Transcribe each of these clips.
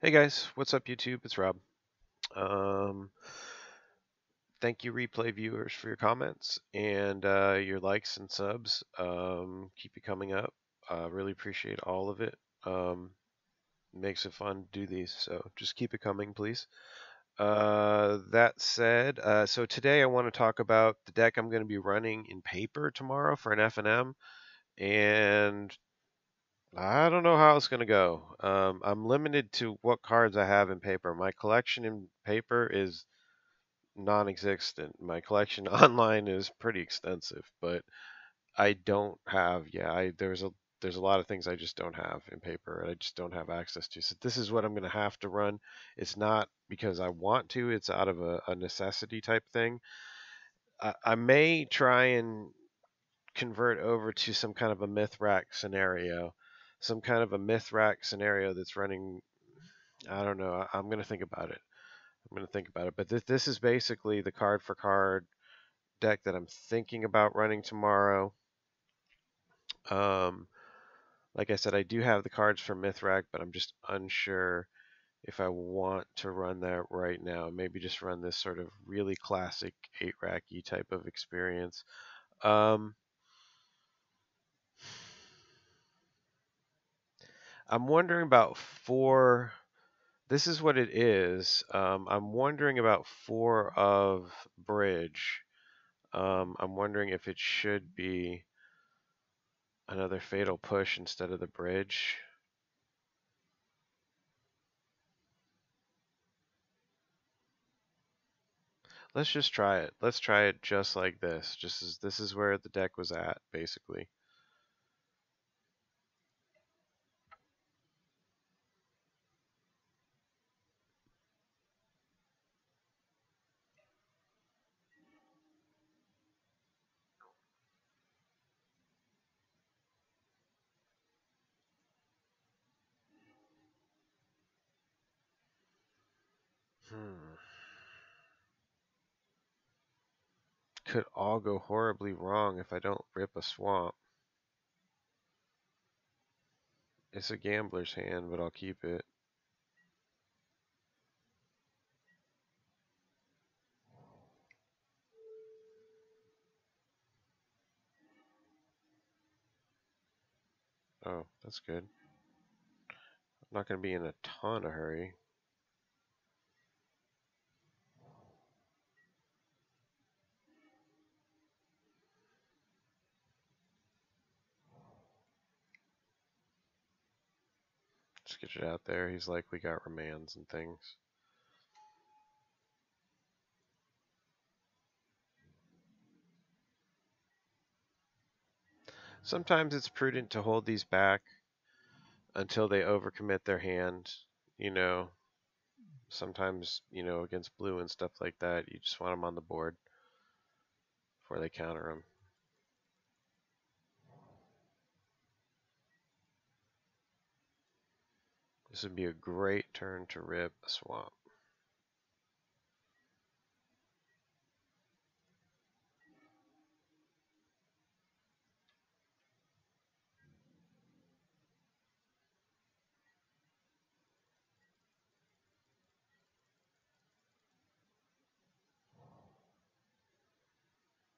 Hey guys, what's up YouTube? It's Rob. Um, Thank you replay viewers for your comments and your likes and subs. Keep it coming up. Really appreciate all of it. Makes it fun to do these, so just keep it coming, please. That said, so today I want to talk about the deck I'm going to be running in paper tomorrow for an FNM, and I don't know how it's going to go. I'm limited to what cards I have in paper. My collection in paper is non-existent. My collection online is pretty extensive, but I don't have. Yeah, I there's a lot of things I just don't have in paper, and I just don't have access to. So this is what I'm going to have to run. It's not because I want to. It's out of a necessity type thing. I may try and convert over to some kind of a myth rack scenario, some kind of a myth rack scenario that's running. I don't know. I'm going to think about it. I'm going to think about it. But this is basically the card for card deck that I'm thinking about running tomorrow. Um, like I said, I do have the cards for Mythrack, but I'm just unsure if I want to run that right now. Maybe just run this sort of really classic 8-racky type of experience. Um, I'm wondering about four. This is what it is. I'm wondering about four of Bridge. I'm wondering if it should be another Fatal Push instead of the Bridge. Let's just try it. Let's try it just like this. Just as this is where the deck was at, basically. Hmm. Could all go horribly wrong if I don't rip a swamp. It's a gambler's hand, but I'll keep it. Oh, that's good. I'm not going to be in a ton of hurry. Just get it out there. He's likely got remands and things. Sometimes it's prudent to hold these back until they overcommit their hand. You know, sometimes, against blue and stuff like that, you just want them on the board before they counter them. This would be a great turn to rip a swamp.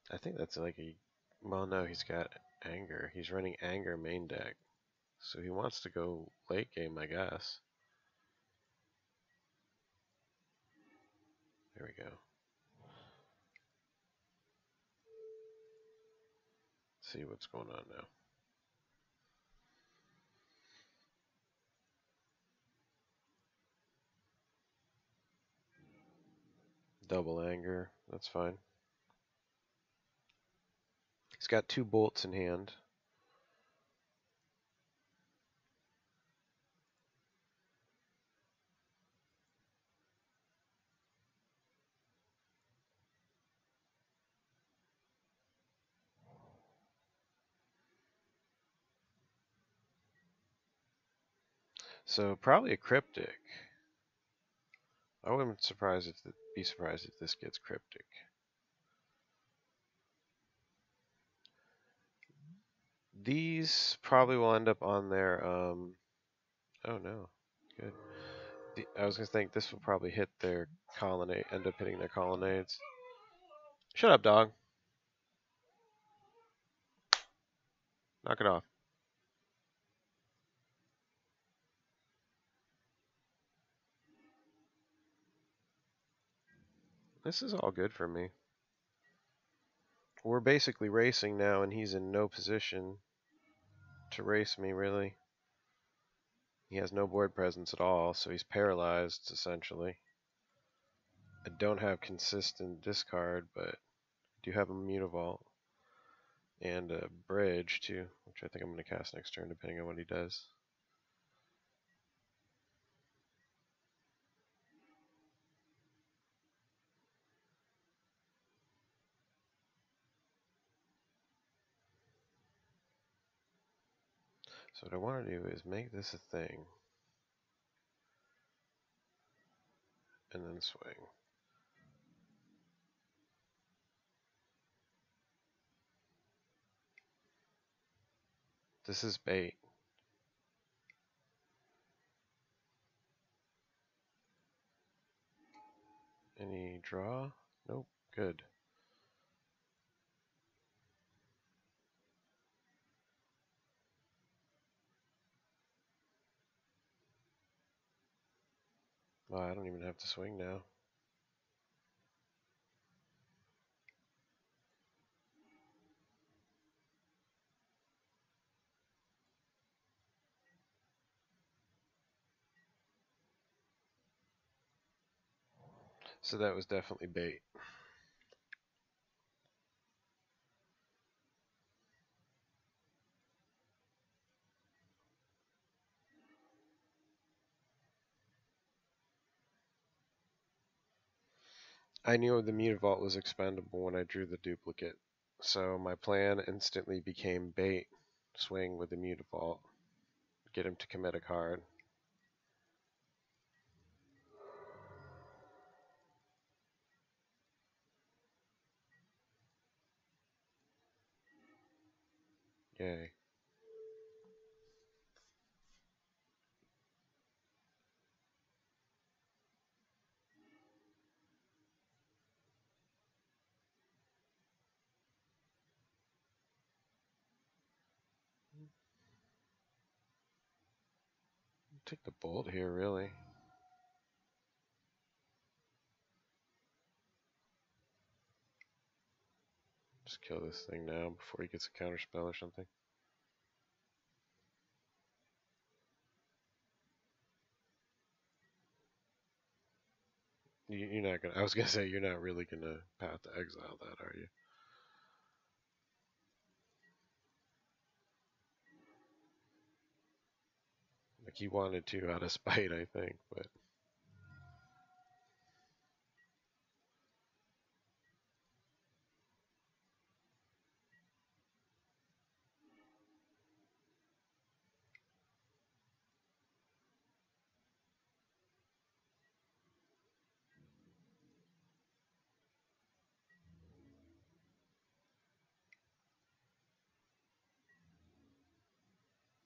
I think that's like a. Well, no, he's got anger. He's running anger main deck. So he wants to go late game, I guess. There we go. See what's going on now. Double anger. That's fine. He's got two bolts in hand. So probably a cryptic. I wouldn't be surprised if this gets cryptic. These probably will end up on their. Oh no, good. I was gonna think this will probably hit their colonnade, end up hitting their colonnades. Shut up, dog. Knock it off. This is all good for me. We're basically racing now, and he's in no position to race me, really. He has no board presence at all, so he's paralyzed, essentially. I don't have consistent discard, but I do have a Mutavault and a Bridge, too, which I think I'm going to cast next turn, depending on what he does. So what I want to do is make this a thing, and then swing. This is bait. Any draw? Nope. Good. Well, I don't even have to swing now. So that was definitely bait. I knew the Mutavault was expendable when I drew the duplicate, so my plan instantly became bait. Swing with the Mutavault, get him to commit a card. Yay. Take the bolt here, really. Just kill this thing now before he gets a counterspell or something. You're not gonna. I was gonna say you're not really gonna path to exile that, are you? Like he wanted to out of spite, I think, but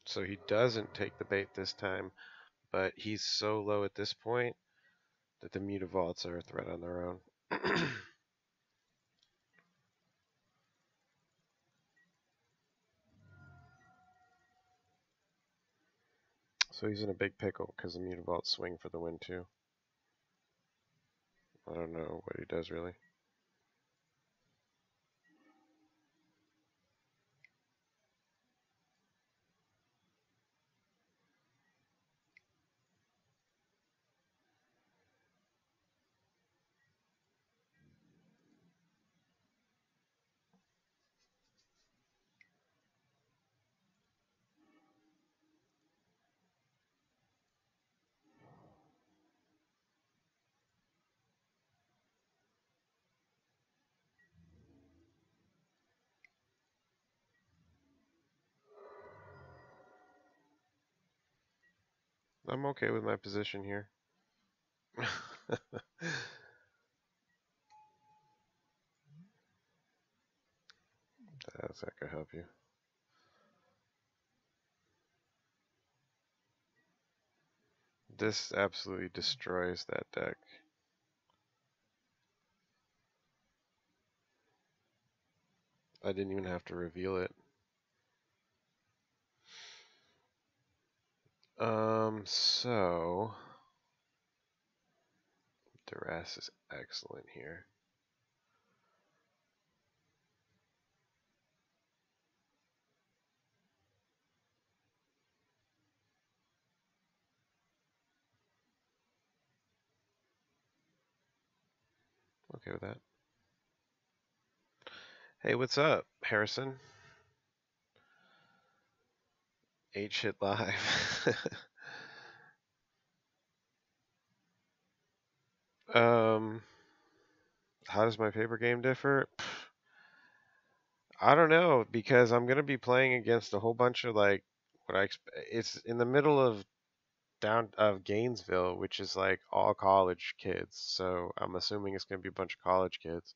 so he doesn't take the bait this time. But he's so low at this point that the Mutavaults are a threat on their own. So he's in a big pickle because the Mutavaults swing for the win too. I don't know what he does really. I'm okay with my position here. That could help you. This absolutely destroys that deck. I didn't even have to reveal it. So Duress is excellent here. Okay with that. Hey, what's up, Harrison? H hit live. um, how does my paper game differ? I don't know because I'm gonna be playing against a whole bunch of like what I expect. It's in the middle of down of Gainesville, which is like all college kids. So I'm assuming it's gonna be a bunch of college kids.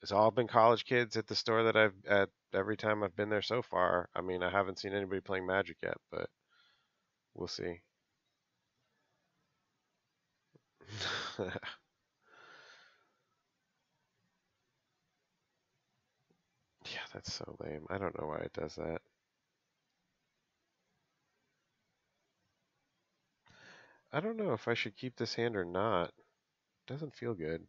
It's all been college kids at the store that I've at every time I've been there so far. I mean, I haven't seen anybody playing Magic yet, but we'll see. Yeah, that's so lame. I don't know why it does that. I don't know if I should keep this hand or not. It doesn't feel good.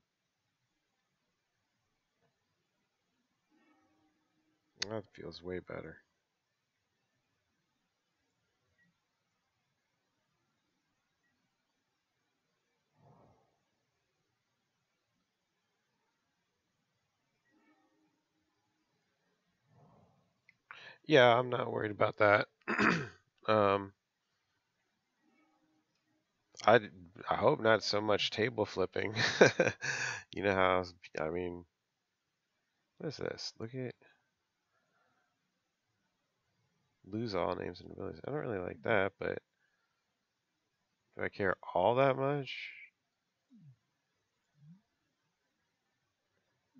That feels way better. Yeah, I'm not worried about that. um, I, I hope not so much table flipping. You know how, I mean, what is this? Look at lose all names and abilities. I don't really like that, but do I care all that much?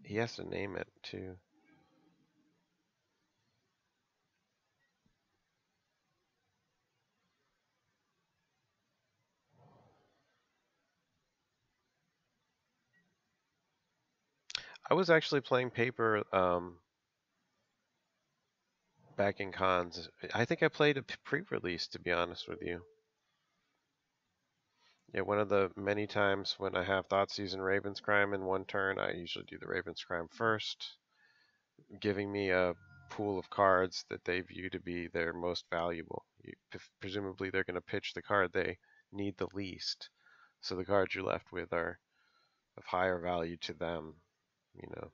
He has to name it too. I was actually playing paper back in cons. I think I played a pre-release, to be honest with you. Yeah, one of the many times when I have Thoughtseize and Raven's Crime in one turn, I usually do the Raven's Crime first, giving me a pool of cards that they view to be their most valuable. Presumably, they're going to pitch the card they need the least, so the cards you're left with are of higher value to them. You know.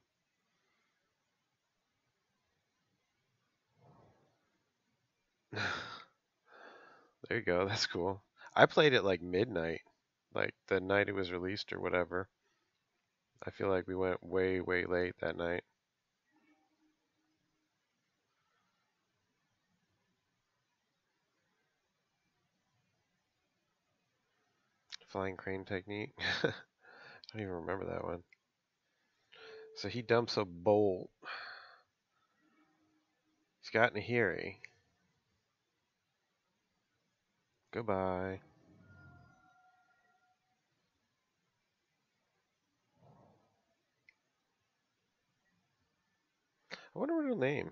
There you go. That's cool. I played it like midnight, like the night it was released or whatever. I feel like we went way, way late that night. Flying crane technique. I don't even remember that one. So he dumps a bolt. He's got Nahiri. Goodbye. I wonder what he'll name.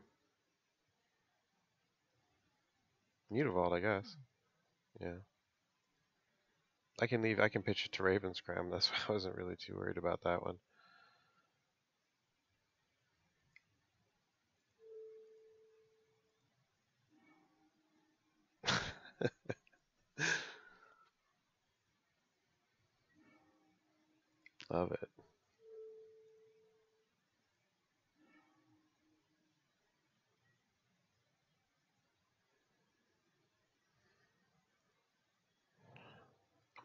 Mutavault, I guess. Yeah. I can leave. I can pitch it to Ravenscram. That's why I wasn't really too worried about that one. Love it.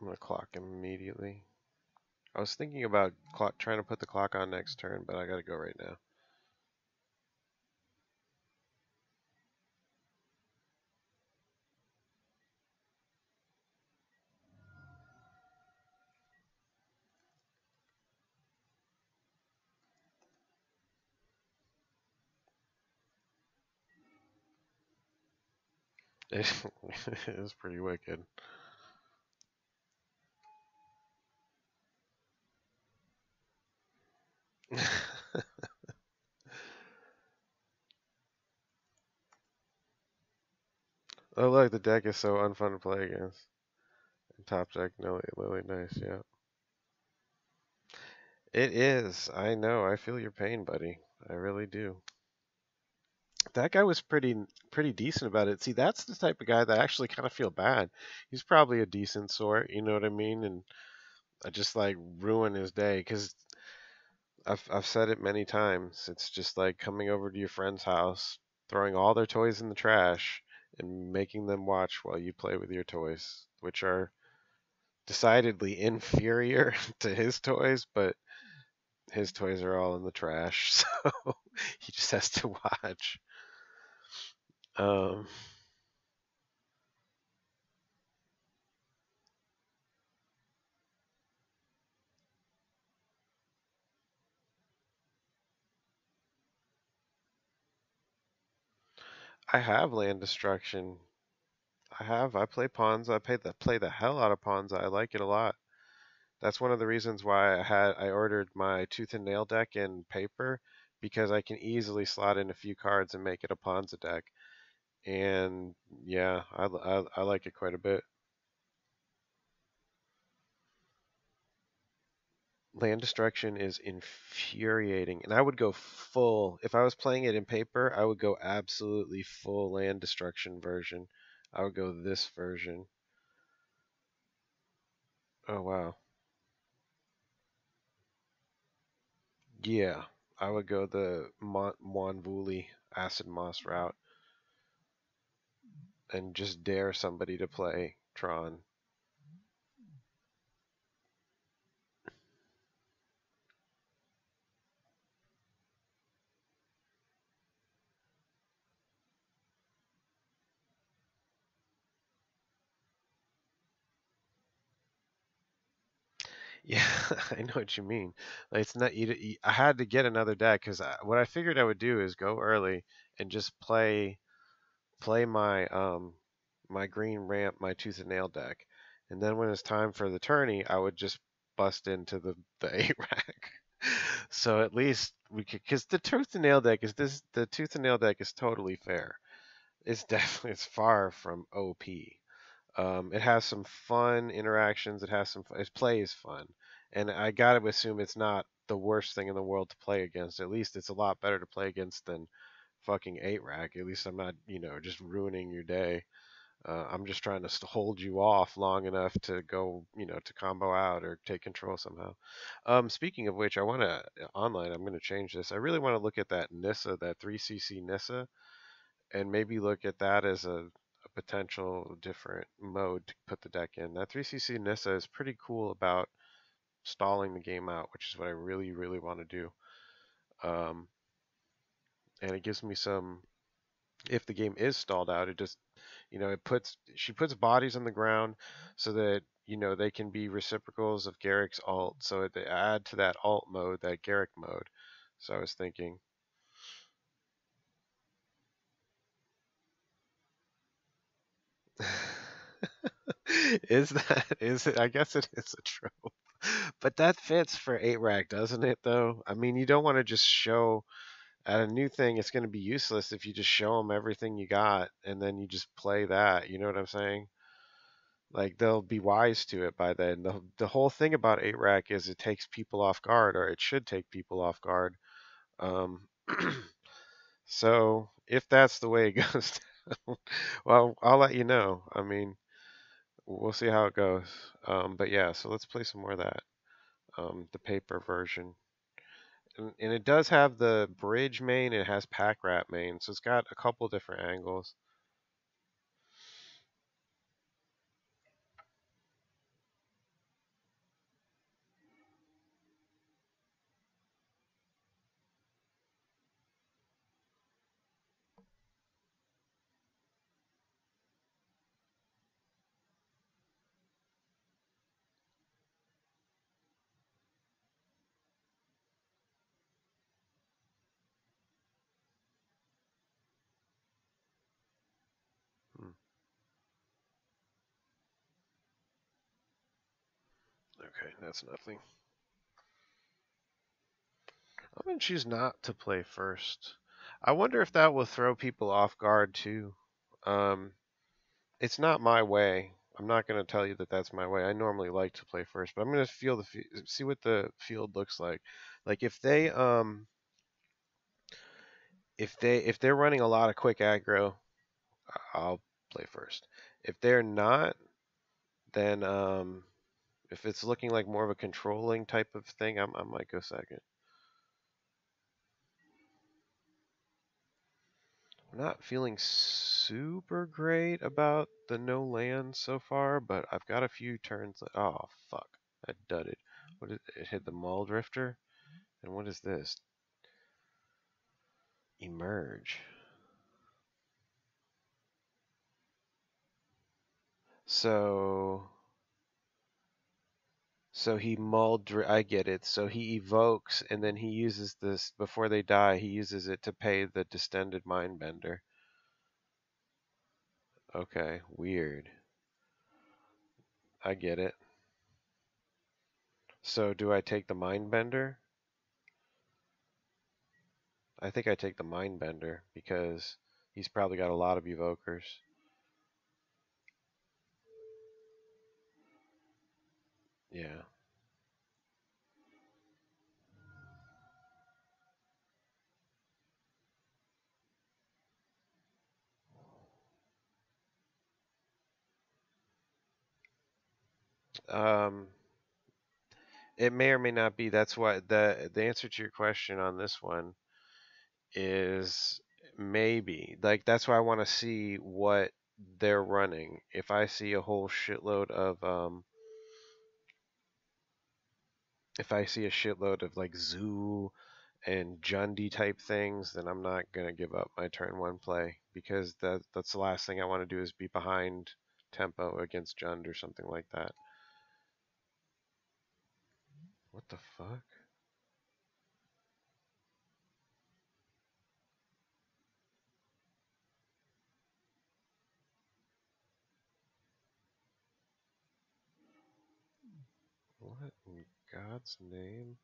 I'm gonna clock him immediately. I was thinking about trying to put the clock on next turn, but I gotta go right now. It, it was pretty wicked. Oh, look, the deck is so unfun to play against. Top deck, no, Lily, nice, yeah. It is. I know. I feel your pain, buddy. I really do. That guy was pretty decent about it. See, that's the type of guy that I actually kind of feel bad. He's probably a decent sort, you know what I mean? And I just like ruin his day because I've said it many times. It's just like coming over to your friend's house, throwing all their toys in the trash, and making them watch while you play with your toys, which are decidedly inferior to his toys, but his toys are all in the trash, so he just has to watch. Um, I have land destruction. I have. I play pawns. Play the hell out of pawns. I like it a lot. That's one of the reasons why I ordered my tooth and nail deck in paper because I can easily slot in a few cards and make it a Ponza deck. And yeah, I like it quite a bit. Land destruction is infuriating, and I would go full. If I was playing it in paper, I would go absolutely full land destruction version. I would go this version. Oh wow. Yeah, I would go the Monvuli acid moss route and just dare somebody to play Tron. Yeah, I know what you mean. Like, it's not I had to get another deck because what I figured I would do is go early and just play my green ramp, my tooth and nail deck, and then when it's time for the tourney, I would just bust into the eight rack. So at least we could, because the tooth and nail deck is totally fair. It's definitely it's far from OP. It has some fun interactions. It has its play is fun, and I gotta assume it's not the worst thing in the world to play against. At least it's a lot better to play against than fucking eight rack. At least I'm not, just ruining your day. I'm just trying to hold you off long enough to go, to combo out or take control somehow. Speaking of which, I want to online. I'm going to change this. I really want to look at that Nissa, that 3cc Nissa, and maybe look at that as a potential different mode to put the deck in. That 3cc Nissa is pretty cool about stalling the game out, which is what I really, really want to do. Um, and it gives me some. If the game is stalled out, it just, it puts she puts bodies on the ground so that they can be reciprocals of Garrick's alt. So they add to that alt mode, that Garrick mode. So I was thinking, is it? I guess it is a trope. But that fits for 8 rack, doesn't it, though? I mean, you don't want to just show at a new thing, it's going to be useless if you just show them everything you got and then you just play that. You know what I'm saying? Like, they'll be wise to it by then. The whole thing about 8 rack is it takes people off guard, or it should take people off guard. Um, so, if that's the way it goes, well, I'll let you know. I mean, we'll see how it goes. But yeah, so let's play some more of that. The paper version. And it does have the bridge main, and it has pack rat main, so it's got a couple different angles. Hmm. Okay, that's nothing. I'm gonna choose not to play first. I wonder if that will throw people off guard too. Um, It's not my way. I'm not going to tell you that that's my way. I normally like to play first, but I'm going to feel see what the field looks like. Like if they're running a lot of quick aggro, I'll play first. If they're not, then if it's looking like more of a controlling type of thing, I might go second. I'm not feeling super great about the no land so far, but I've got a few turns. Oh fuck, I dudded. What is it? Hit the Maul Drifter, and what is this? Emerge. So he I get it. So he evokes, and then he uses this before they die. He uses it to pay the distended Mindbender. Okay, weird. I get it. So do I take the Mindbender? I think I take the Mindbender because he's probably got a lot of evokers. Yeah. Um, it may or may not be. That's why the answer to your question on this one is maybe. Like that's why I want to see what they're running. If I see a whole shitload of if I see a shitload of like Zoo and Jundi type things, then I'm not gonna give up my turn one play because that's the last thing I want to do is be behind tempo against Jund or something like that. What the fuck? What in God's name?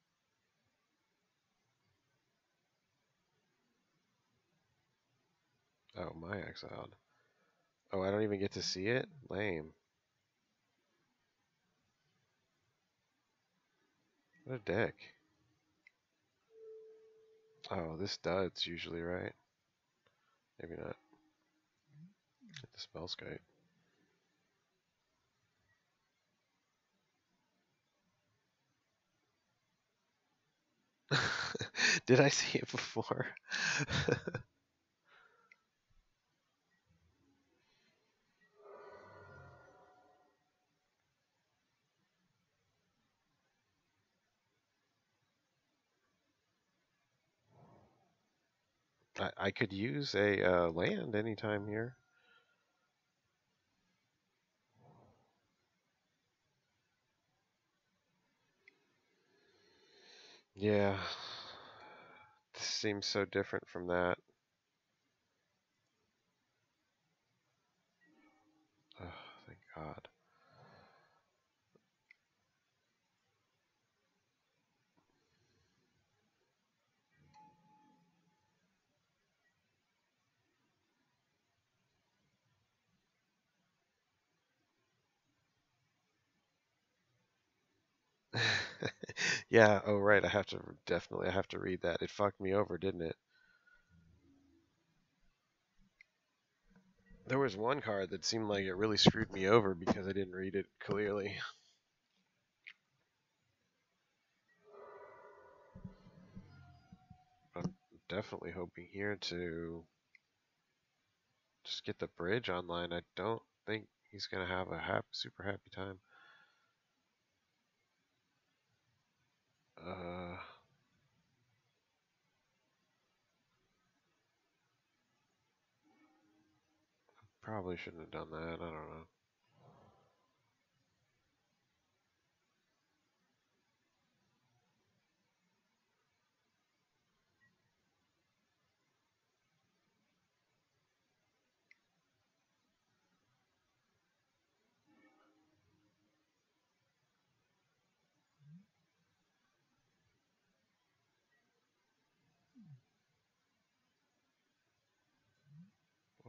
Oh, my exiled. Oh, I don't even get to see it? Lame. What a dick. Oh, this duds usually, right? Maybe not. Hit the spell skite. Did I see it before? I could use a land anytime here. Yeah. This seems so different from that. Oh, thank God. Yeah, oh right, I have to read that. It fucked me over, didn't it? There was one card that seemed like it really screwed me over because I didn't read it clearly. I'm definitely hoping here to just get the bridge online. I don't think he's gonna have a super happy time. Uh, Probably shouldn't have done that. I don't know.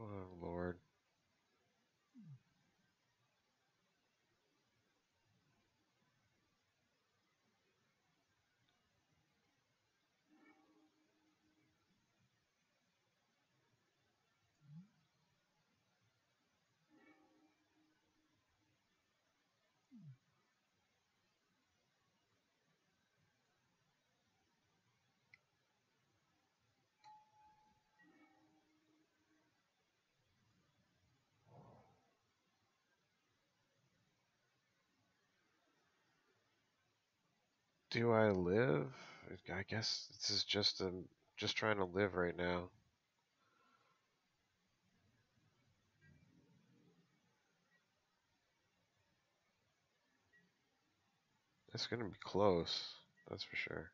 Oh Lord. Do I live? I guess this is just trying to live right now. It's gonna be close, that's for sure.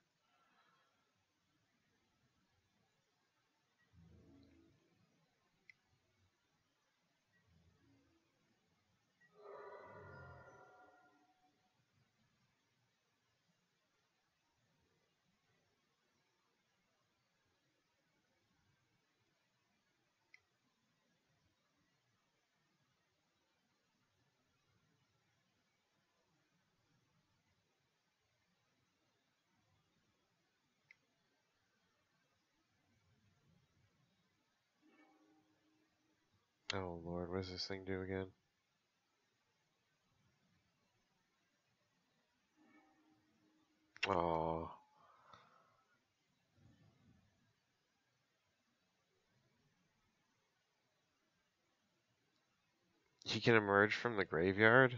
Oh Lord, what does this thing do again? Oh, he can emerge from the graveyard?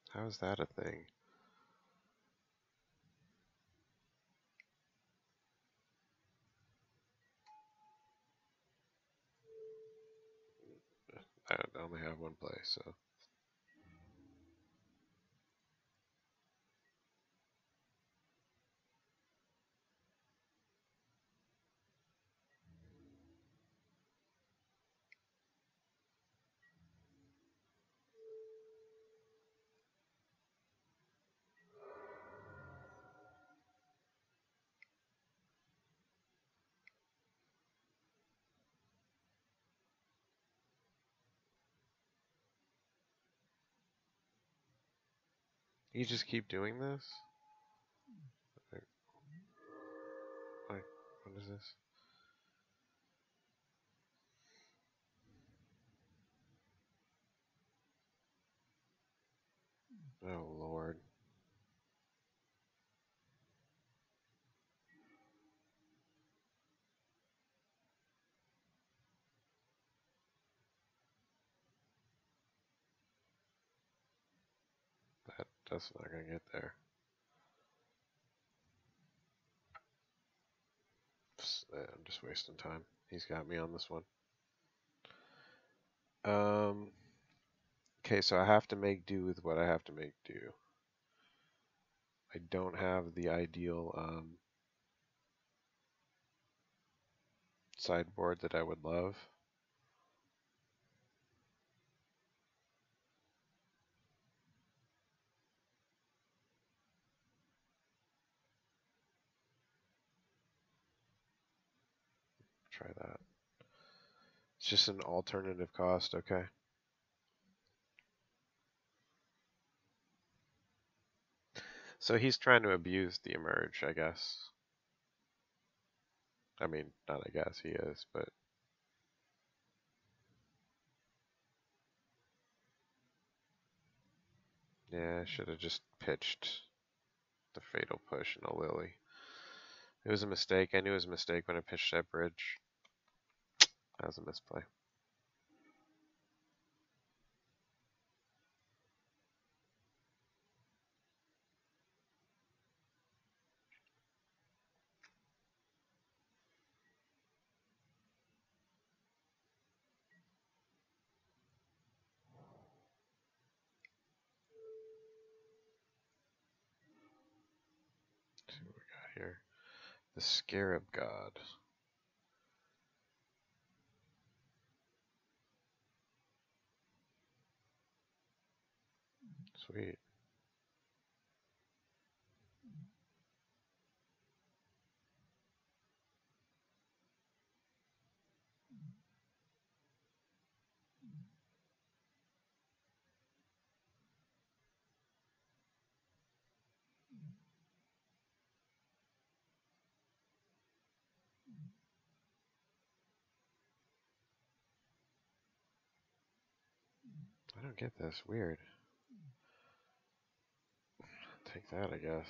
How is that a thing? I only have one play, so. You just keep doing this? Like, what is this? Oh Lord. That's not gonna get there. I'm just wasting time. He's got me on this one. Okay, so I have to make do with what I have to make do. I don't have the ideal sideboard that I would love. Try that. It's just an alternative cost, okay. So he's trying to abuse the emerge, I guess. I mean, not I guess, he is, but yeah, I should have just pitched the fatal push and a lily. It was a mistake. I knew it was a mistake when I pitched that bridge. That was a misplay. Let's see what we got here. The Scarab God. Sweet. I don't get this. Weird. Take that, I guess.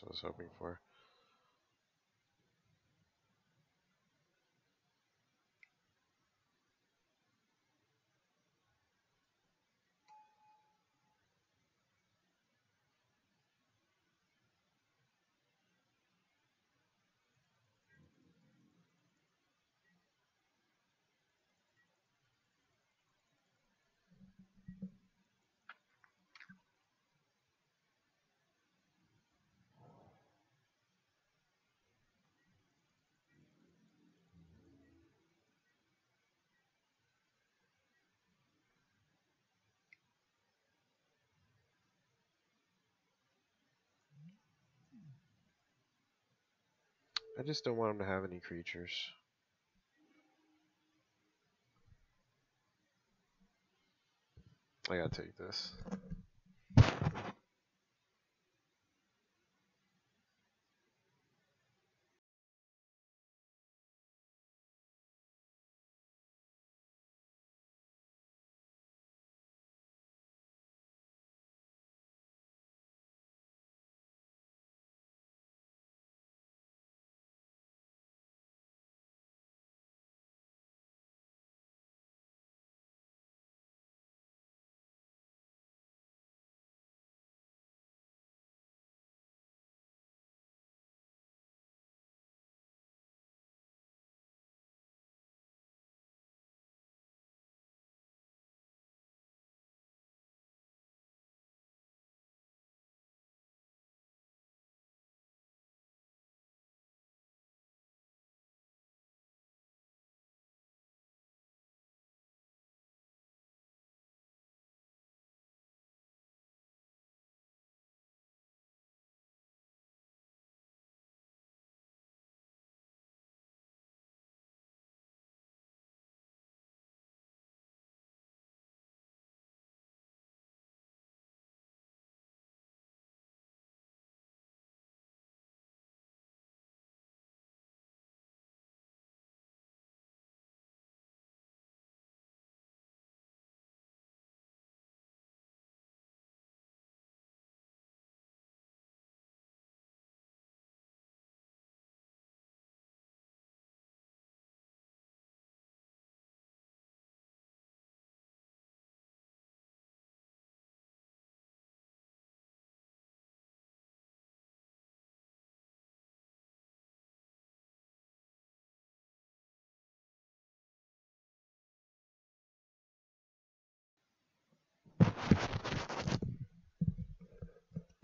I was hoping for. I just don't want him to have any creatures. I gotta take this.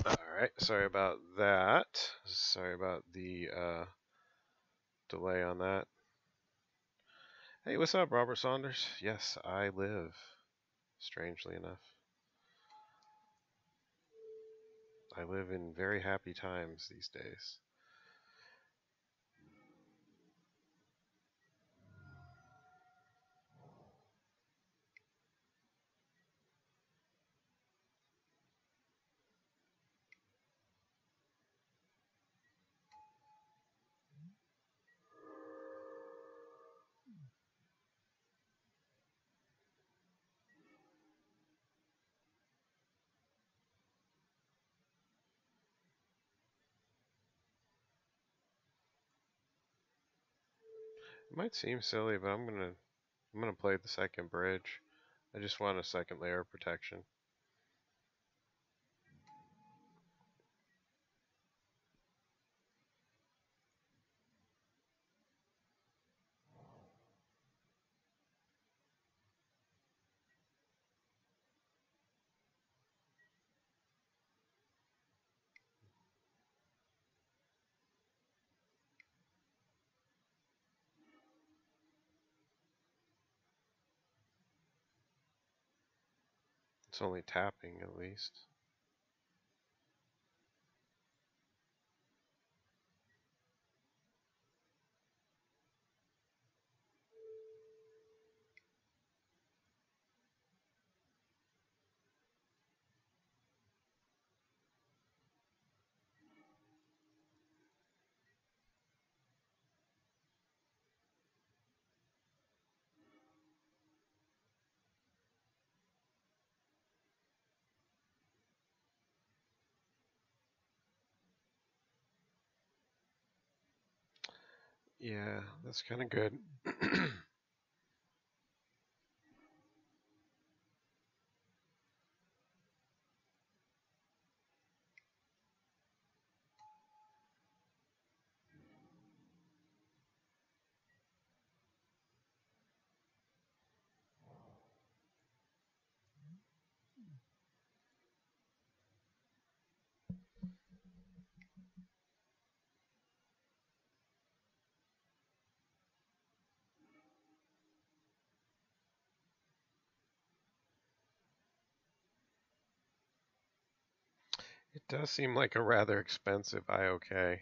Alright, sorry about that. Sorry about the delay on that. Hey, what's up, Robert Saunders? Yes, I live, strangely enough. I live in very happy times these days. It might seem silly, but I'm gonna play the second bridge. I just want a second layer of protection. It's only tapping, at least. Yeah, that's kind of good. It does seem like a rather expensive IOK.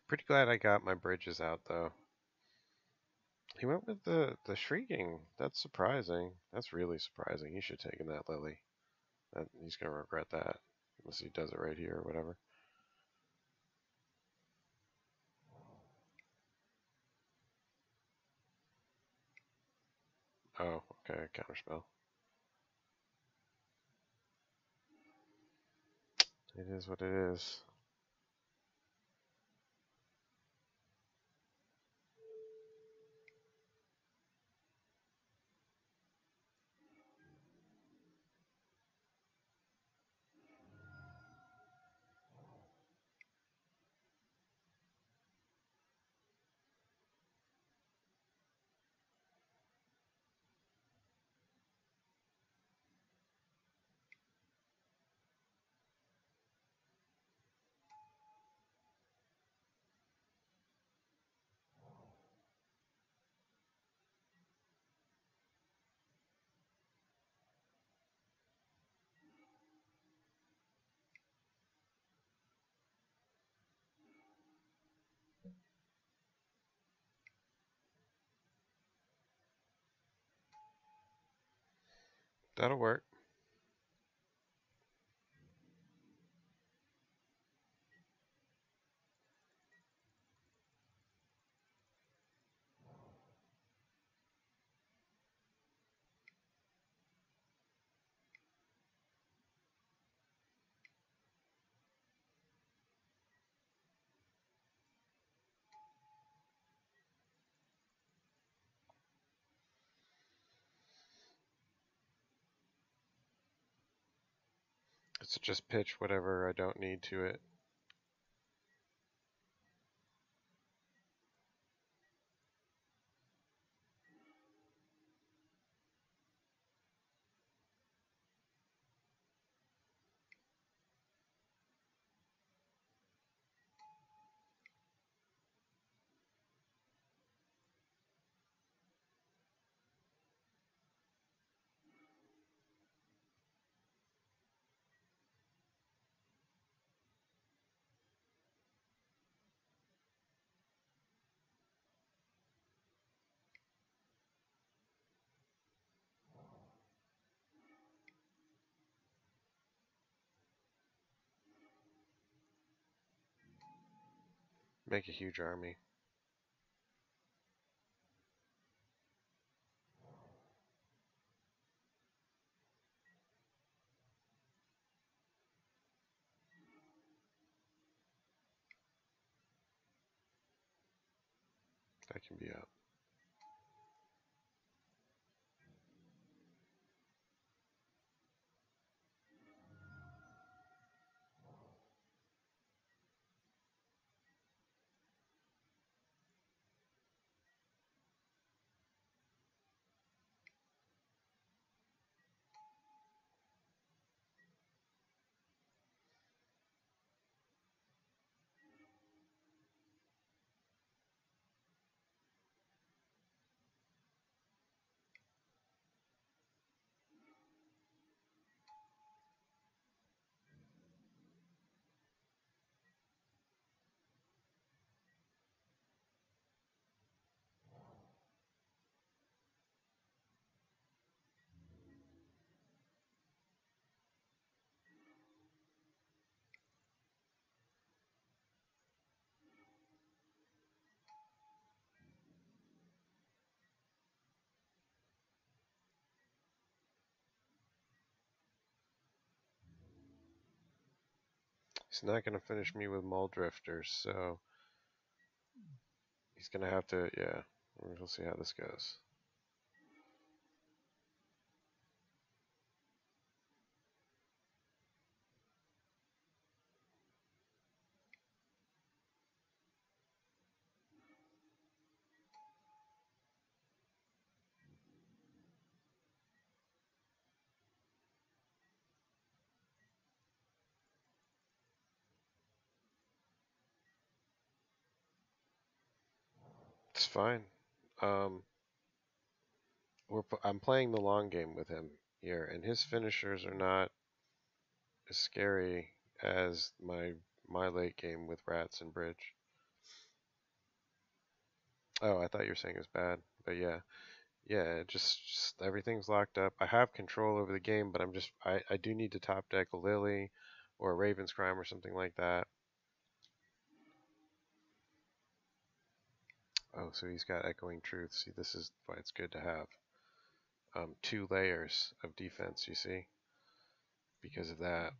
Pretty glad I got my bridges out though. He went with the shrieking. That's surprising. That's really surprising. He should have taken that Lily. He's gonna regret that unless he does it right here or whatever. Oh, okay, counterspell. It is what it is. That'll work. It's just pitch whatever I don't need to it. Make a huge army. That can be up. He's not going to finish me with Mole Drifters, so he's going to have to, yeah. We'll see how this goes. It's fine. Um, I'm playing the long game with him here, and his finishers are not as scary as my late game with Rats and Bridge. Oh, I thought you were saying it was bad, but yeah, yeah, just everything's locked up. I have control over the game, but I do need to top deck a Lily or a Raven's Crime or something like that. Oh, so he's got Echoing Truth. See, this is why it's good to have 2 layers of defense. You see, because of that.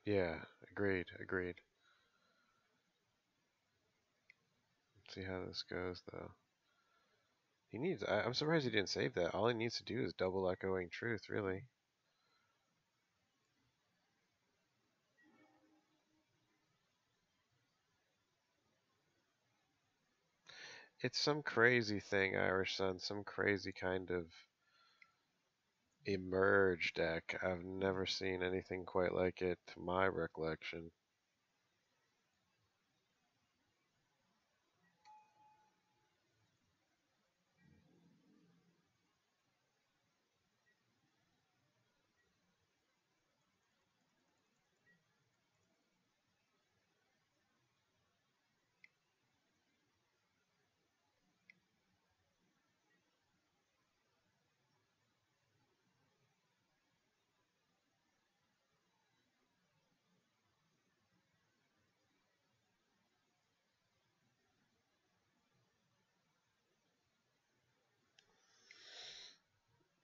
Yeah, agreed, agreed. Let's see how this goes, though. I'm surprised he didn't save that. All he needs to do is double Echoing Truth, really. It's some crazy thing, Irish Sun, some crazy kind of emerge deck. I've never seen anything quite like it to my recollection.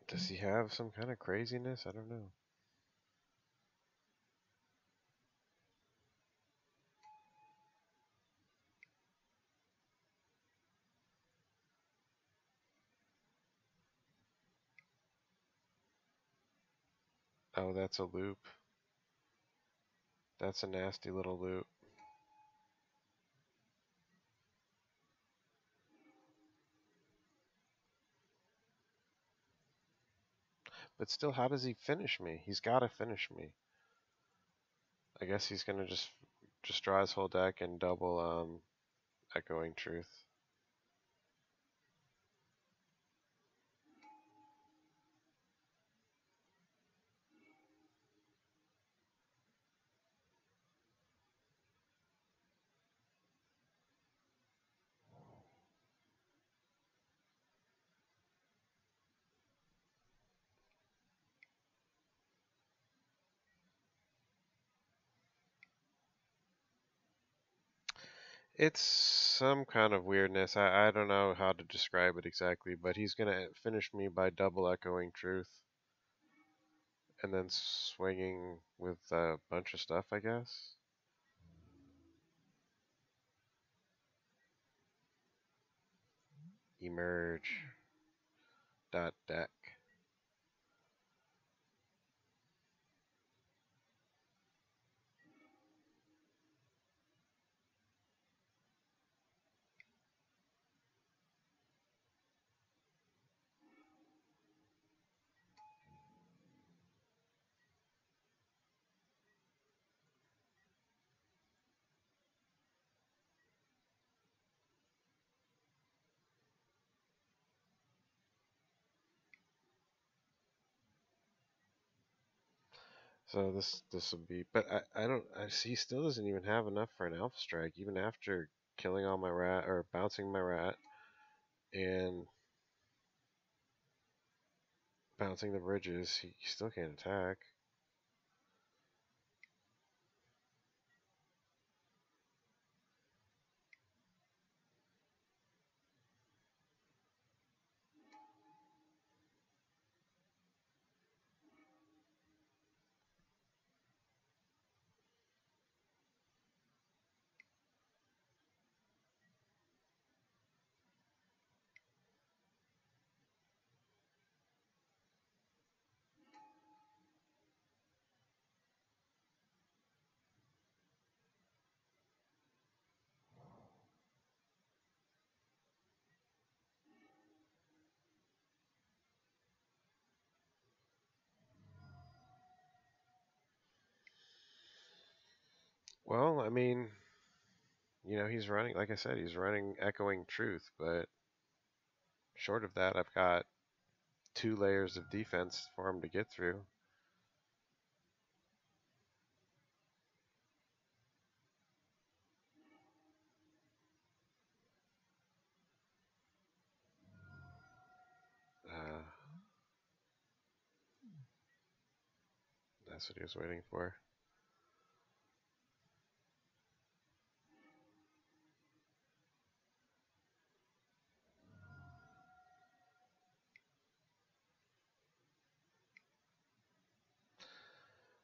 Does he have some kind of craziness? I don't know. Oh, that's a loop. That's a nasty little loop. But still, how does he finish me? He's got to finish me. I guess he's gonna just draw his whole deck and double Echoing Truth. It's some kind of weirdness. I don't know how to describe it exactly, but he's gonna finish me by double Echoing Truth, and then swinging with a bunch of stuff, I guess. Emerge. Dot deck. So this will be, but I don't I see he still doesn't even have enough for an Alpha Strike even after killing all my rat or bouncing my rat and bouncing the bridges. He still can't attack. Well, I mean, he's running, like I said, he's running Echoing Truth, but short of that, I've got 2 layers of defense for him to get through. Uh, that's what he was waiting for.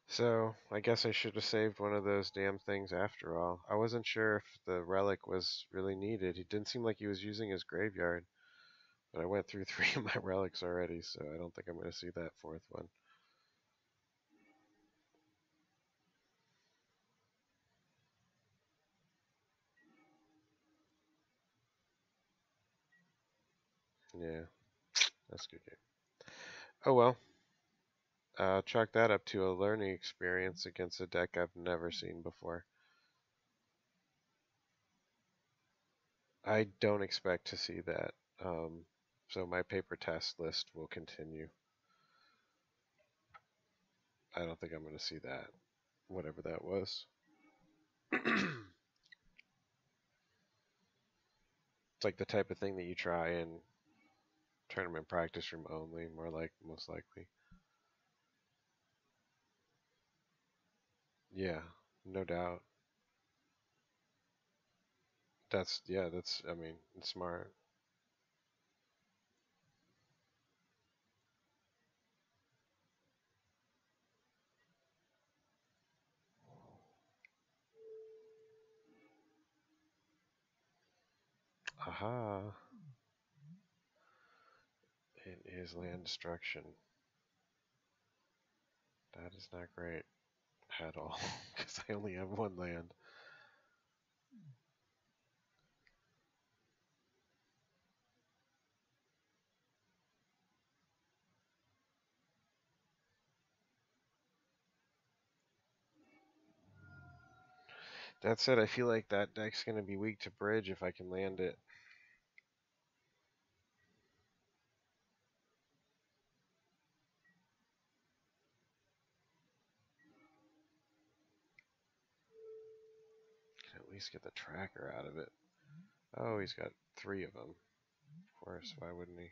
So, I guess I should have saved one of those damn things after all. I wasn't sure if the relic was really needed. He didn't seem like he was using his graveyard, but I went through 3 of my relics already, so I don't think I'm going to see that 4th one. Yeah, that's a good game. Oh well. Chalk that up to a learning experience against a deck I've never seen before. I don't expect to see that. So my paper test list will continue. I don't think I'm going to see that, whatever that was. It's like the type of thing that you try in tournament practice room only, most likely. Yeah, no doubt. I mean, it's smart. Aha. It is land destruction. That is not great at all, because I only have 1 land. That said, I feel like that deck's going to be weak to bridge if I can land it. Can at least get the tracker out of it. Oh, he's got 3 of them. Of course, why wouldn't he?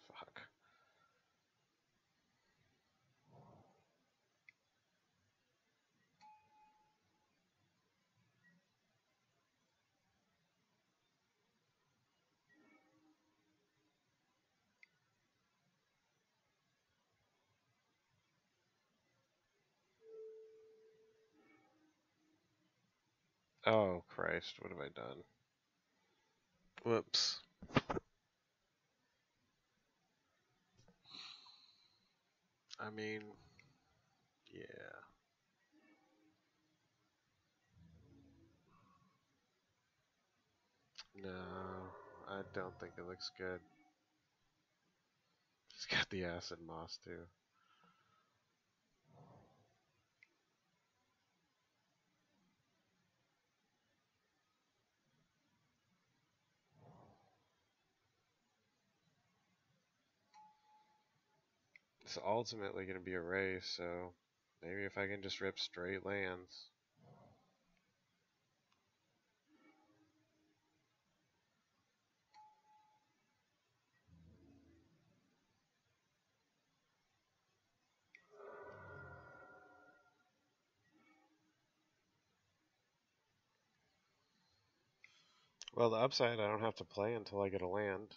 Fuck. Oh, Christ, what have I done? Whoops. I mean, yeah. No, I don't think it looks good. He's got the acid moss, too. It's ultimately going to be a race, so maybe if I can just rip straight lands. Well, the upside, I don't have to play until I get a land.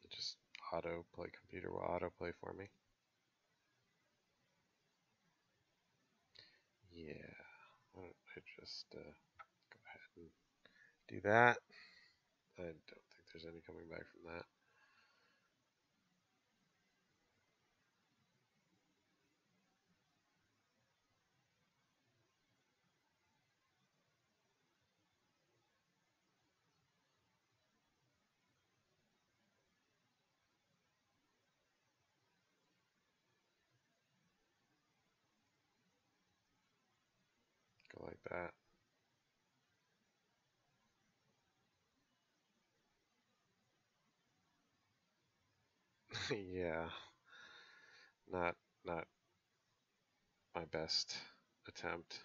It just autoplay, computer will autoplay for me. Yeah, why don't I just go ahead and do that. I don't think there's any coming back from that. Go like that. Yeah, not not my best attempt.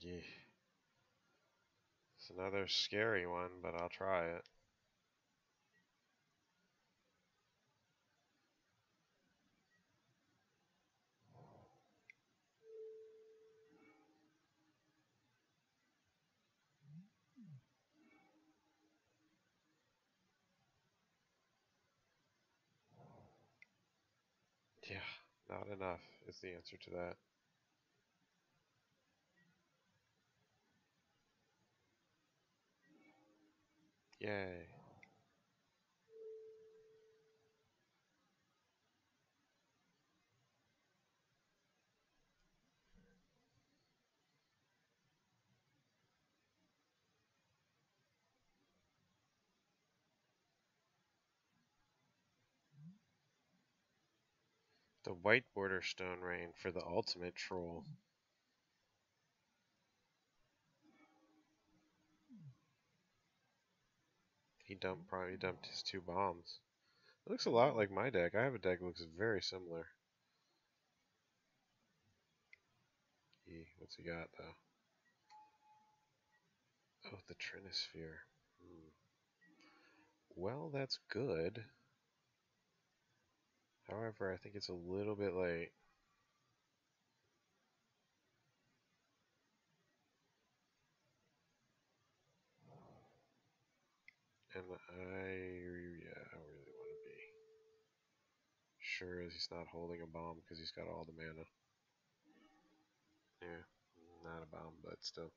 Yeah, it's another scary one, but I'll try it. Yeah, not enough is the answer to that. Yay. The white border stone rain for the ultimate troll. Probably dumped his 2 bombs. It looks a lot like my deck. I have a deck that looks very similar. What's he got though? Oh, the Trinisphere. Hmm. Well, that's good. However, I think it's a little bit late. And I really want to be sure as he's not holding a bomb because he's got all the mana. Yeah, not a bomb, but still.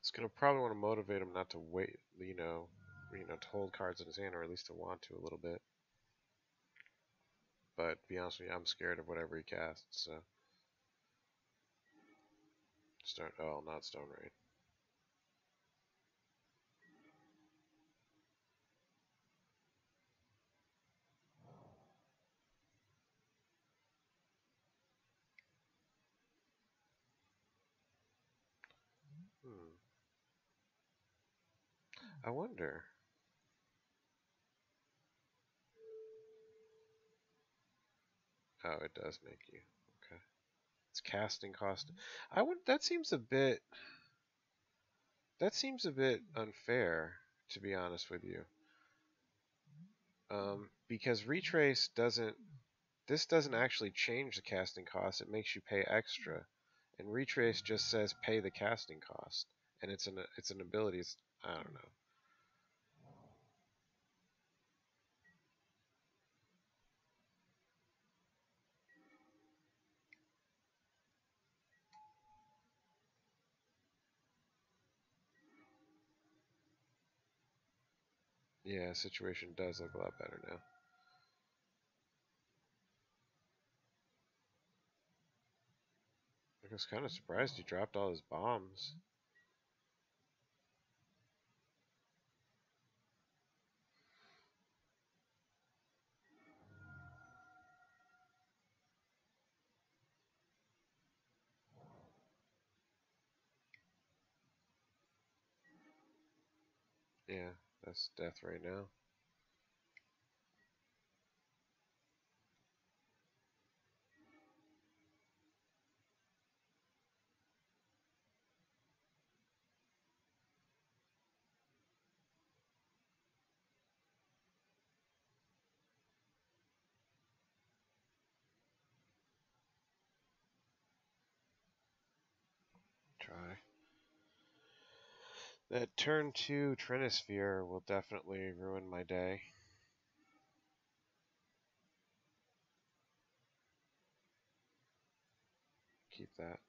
It's gonna probably want to motivate him not to wait, to hold cards in his hand, or at least to want to a little bit. But to be honest with you, I'm scared of whatever he casts. So not Stone Rain. Hmm. I wonder. Oh, it does make you. Okay. It's casting cost. I would. That seems a bit unfair, to be honest with you. Because retrace doesn't. This doesn't actually change the casting cost. It makes you pay extra, and retrace just says pay the casting cost, and it's an ability. I don't know. Yeah, situation does look a lot better now. I was kind of surprised he dropped all his bombs. Yeah, that's death right now. Try. That turn 2 Trinisphere will definitely ruin my day. Keep that.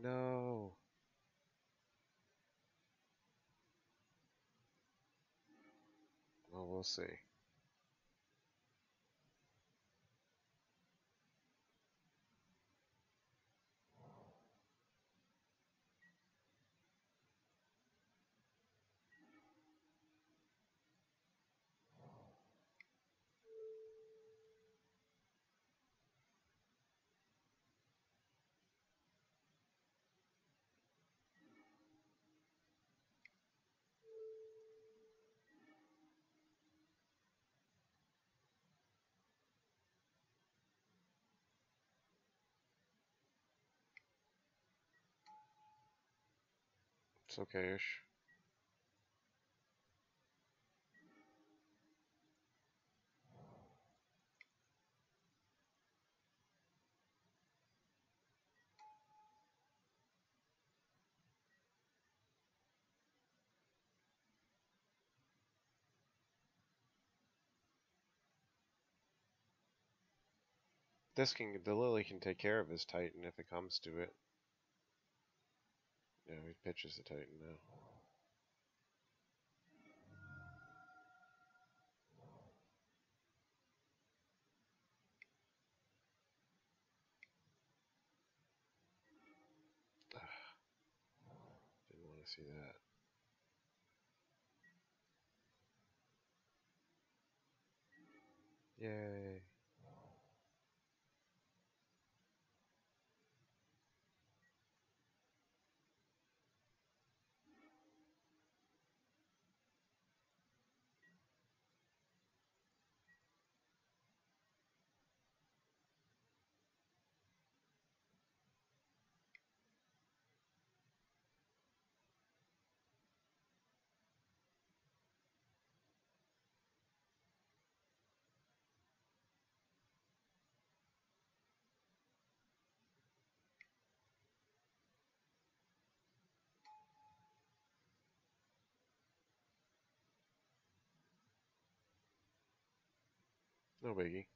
No. Well, we'll see. It's okay-ish. The Lily can take care of his Titan if it comes to it. Yeah, he pitches the Titan now. Didn't want to see that. Yay. No biggie.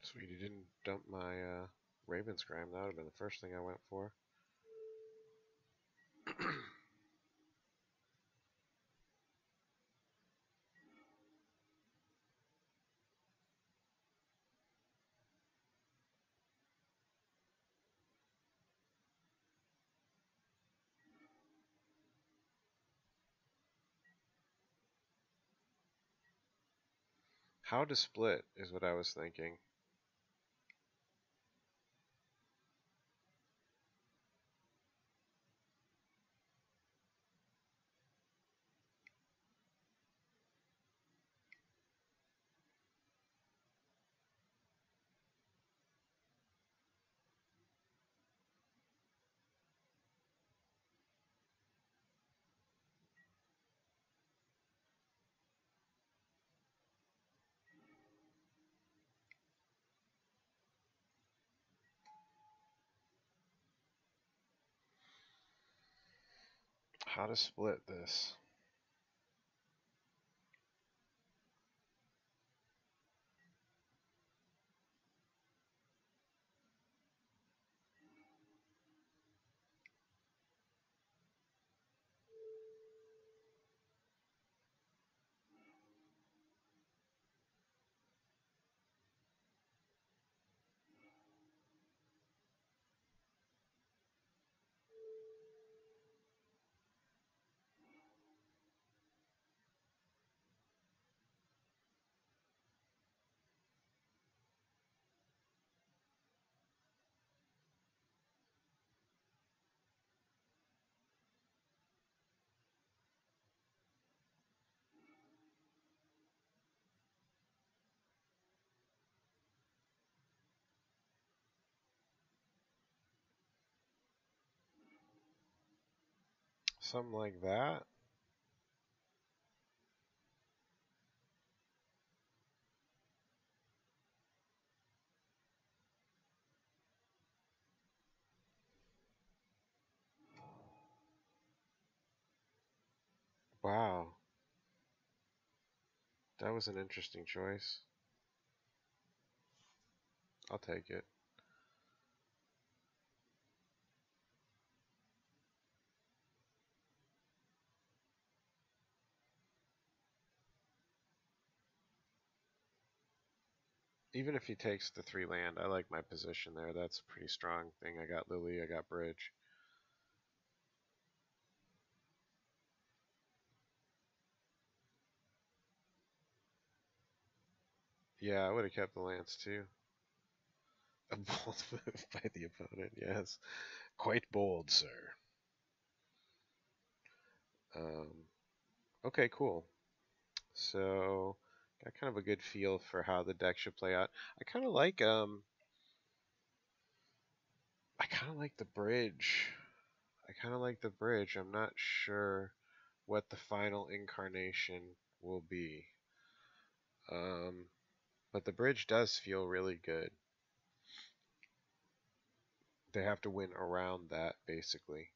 Sweet, he didn't dump my Raven Scram. That would have been the first thing I went for. How to split is what I was thinking. How to split this. Something like that. Wow. That was an interesting choice. I'll take it. Even if he takes the 3 land, I like my position there. That's a pretty strong thing. I got Lily, I got Bridge. Yeah, I would have kept the lance too. A bold move by the opponent, yes. Quite bold, sir. Um, okay, cool. So, got kind of a good feel for how the deck should play out. I kind of like I kind of like the bridge. I kind of like the bridge. I'm not sure what the final incarnation will be. Um, but the bridge does feel really good. They have to win around that, basically.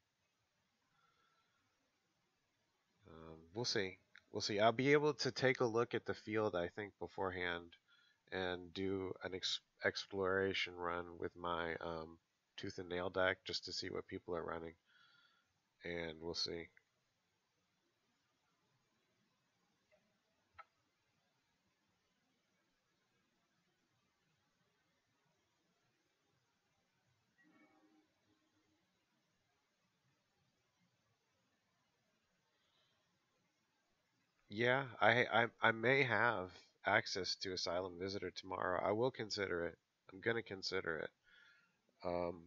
We'll see. We'll see. I'll be able to take a look at the field, I think, beforehand and do an exploration run with my tooth and nail deck just to see what people are running. And we'll see. Yeah, I may have access to Asylum Visitor tomorrow. I will consider it. I'm gonna consider it. Um,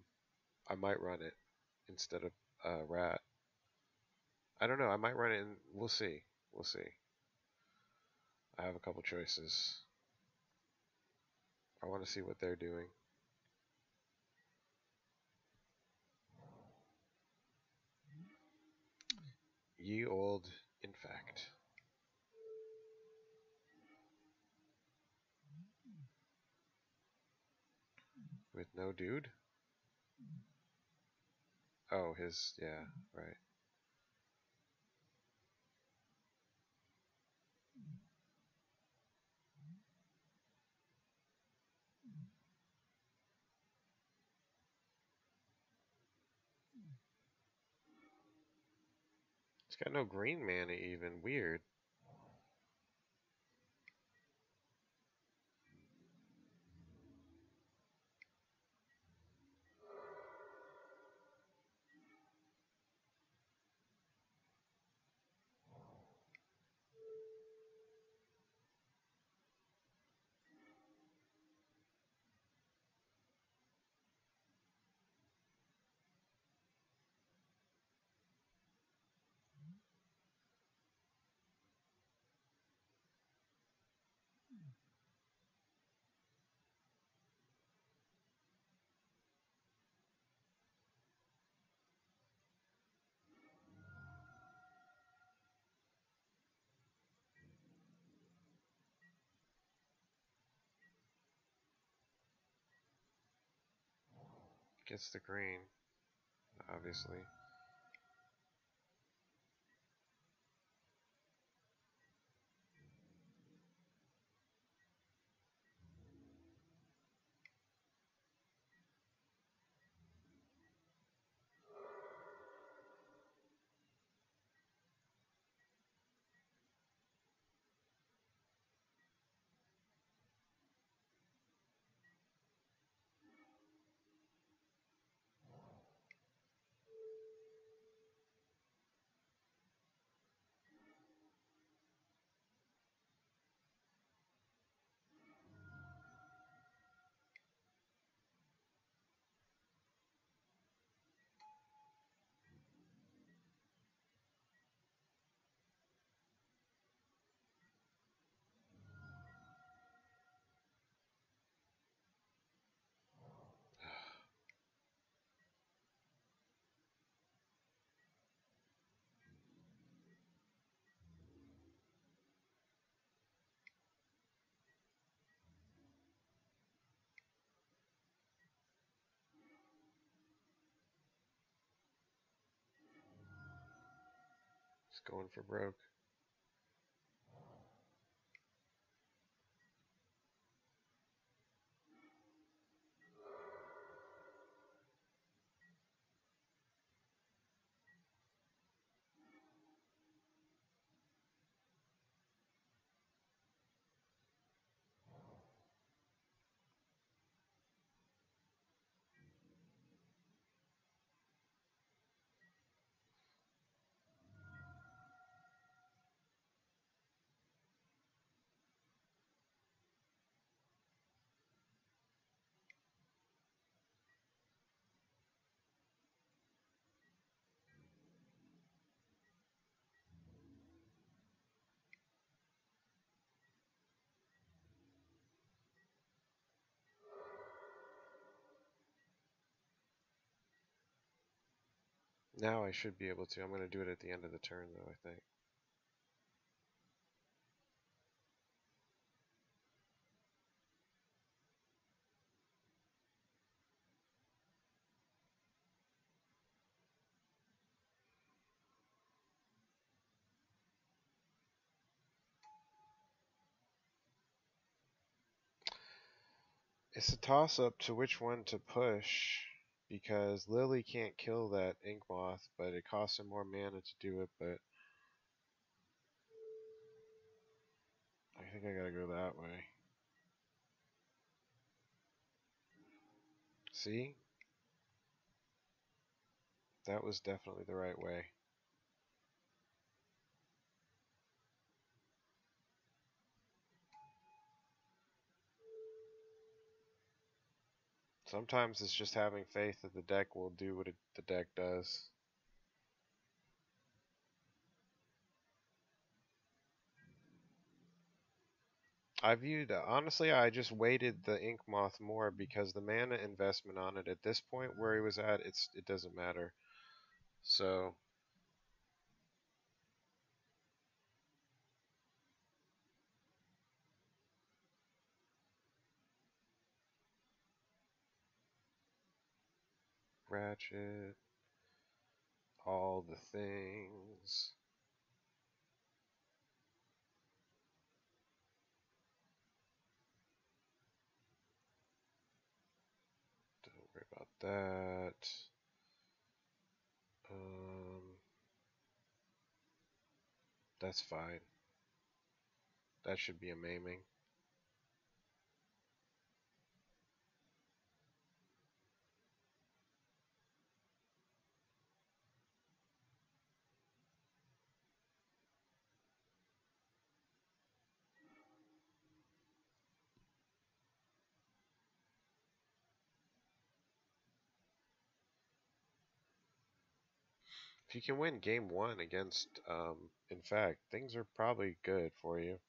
I might run it instead of Rat. I don't know. I might run it, and we'll see. We'll see. I have a couple choices. I want to see what they're doing. Ye old infect. With no dude? Oh, his, yeah, right. He's got no green mana even. Weird. Gets the green, obviously. It's going for broke. Now I should be able to. I'm going to do it at the end of the turn, though, I think. It's a toss-up to which one to push, because Lily can't kill that ink moth, but it costs him more mana to do it, but I think I gotta go that way. See? That was definitely the right way. Sometimes it's just having faith that the deck will do what the deck does. Honestly, I just weighted the ink moth more because the mana investment on it at this point where he was at, it doesn't matter. So Ratchet, all the things. Don't worry about that. That's fine. That should be a maiming. If you can win game one against, in fact, things are probably good for you.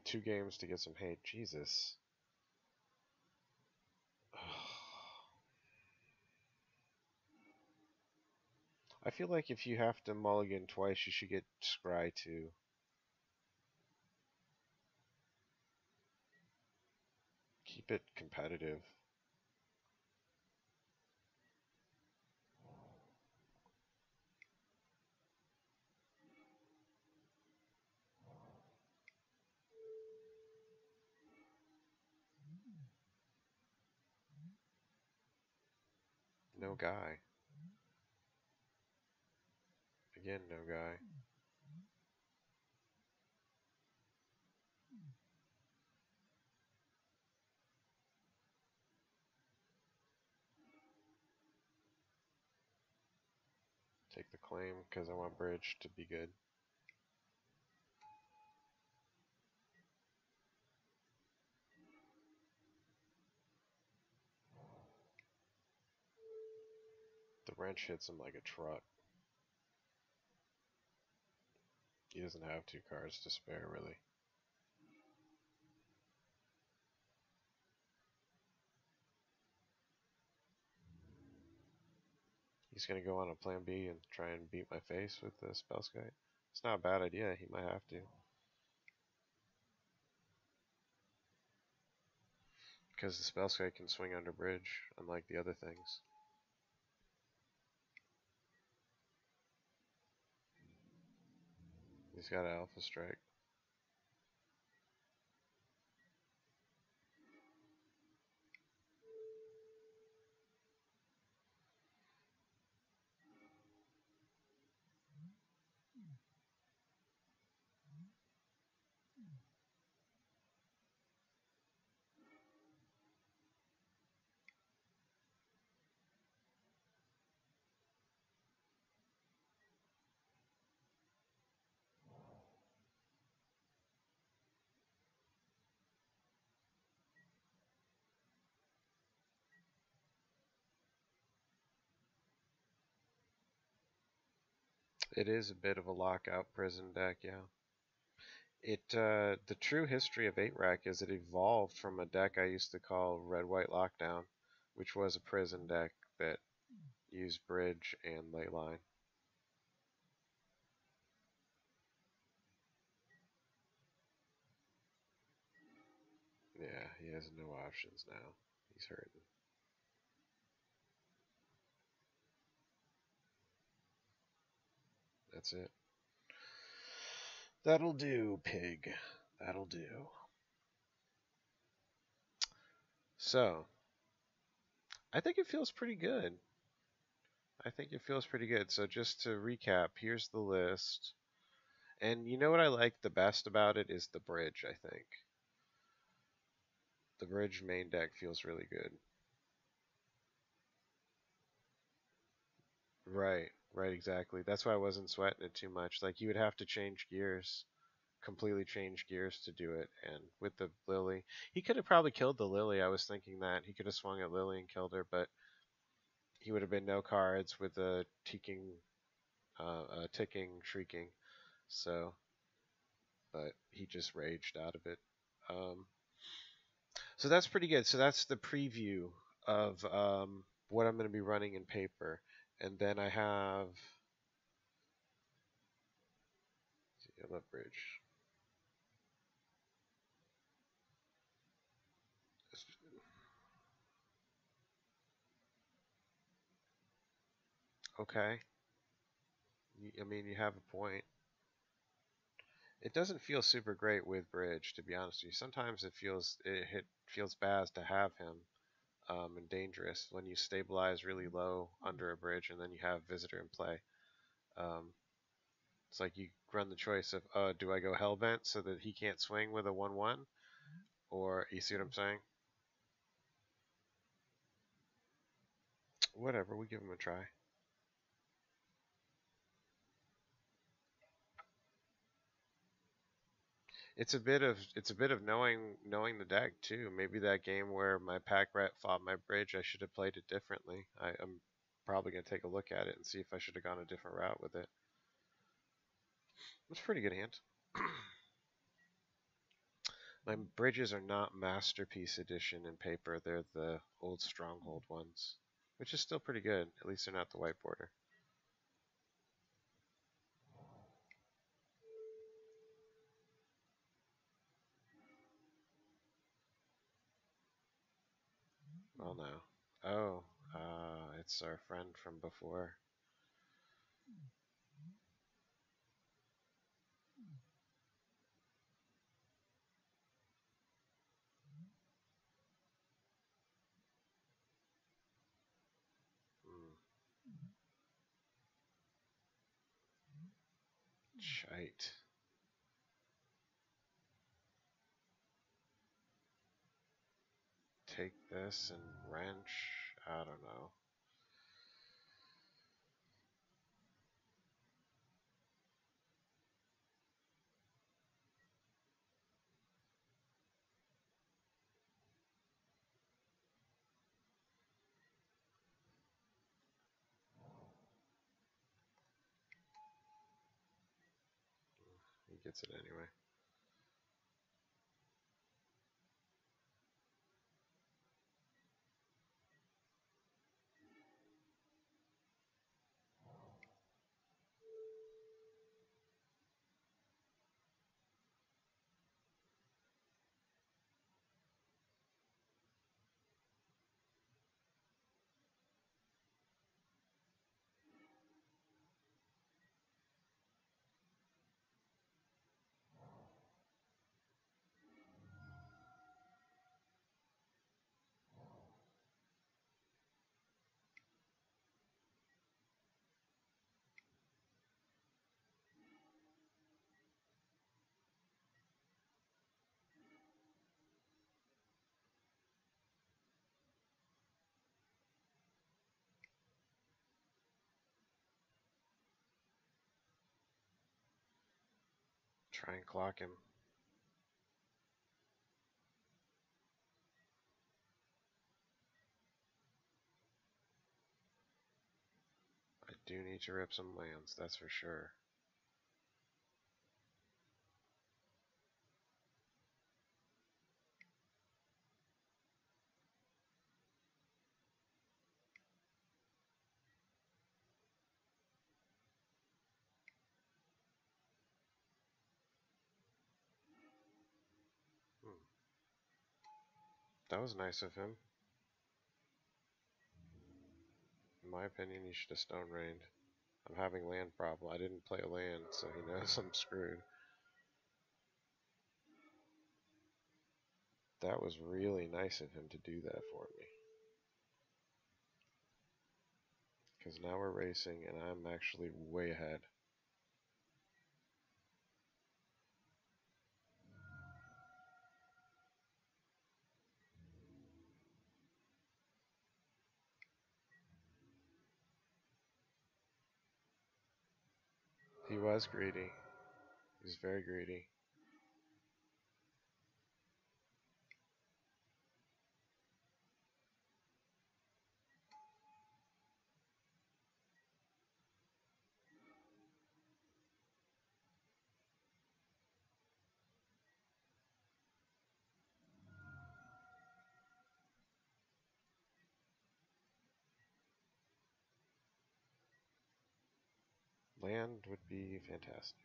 2 games to get some hate. Jesus. I feel like if you have to mulligan twice, you should get Scry too. Keep it competitive. No guy. Again, no guy. Take the claim because I want Bridge to be good. The wrench hits him like a truck. He doesn't have 2 cards to spare, really. He's going to go on a plan B and try and beat my face with the Spellskite. It's not a bad idea. He might have to. Because the Spellskite can swing under Bridge, unlike the other things. He's got an Alpha Strike. It is a bit of a lockout prison deck, yeah. The true history of 8-Rack is it evolved from a deck I used to call Red White Lockdown, which was a prison deck that used bridge and leyline. Yeah, he has no options now. He's hurting. That's it. That'll do, pig. That'll do. So, I think it feels pretty good. I think it feels pretty good. So, just to recap, here's the list. And you know what I like the best about it is the bridge, I think. The bridge main deck feels really good. Right, right, exactly. That's why I wasn't sweating it too much. Like, you would have to change gears, completely change gears to do it. And with the Lily, he could have probably killed the Lily. I was thinking that. He could have swung at Lily and killed her, but he would have been no cards with a ticking, shrieking. So, but he just raged out of it. Um, so that's pretty good. So that's the preview of what I'm going to be running in paper, and then I have I love bridge. Okay, I mean you have a point. It doesn't feel super great with bridge, to be honest with you. Sometimes it feels bad to have him and dangerous when you stabilize really low under a bridge and then you have visitor in play. Um, it's like you run the choice of, do I go hellbent so that he can't swing with a 1/1, or you see what I'm saying? Whatever, we give him a try. It's a bit of knowing the deck too. Maybe that game where my pack rat fought my bridge, I should have played it differently. I'm probably gonna take a look at it and see if I should have gone a different route with it. It's a pretty good hand. My bridges are not Masterpiece Edition in paper. They're the old Stronghold ones, which is still pretty good. At least they're not the white border. Well, no. Oh, it's our friend from before. Mm, shite. Take this and wrench. I don't know. He gets it anyway. Try and clock him. I do need to rip some lands, that's for sure. Hmm. That was nice of him. In my opinion, he should have stone rained. I'm having land problem. I didn't play a land, so he knows I'm screwed. That was really nice of him to do that for me. Because now we're racing, and I'm actually way ahead. He was greedy. He's very greedy. Land would be fantastic.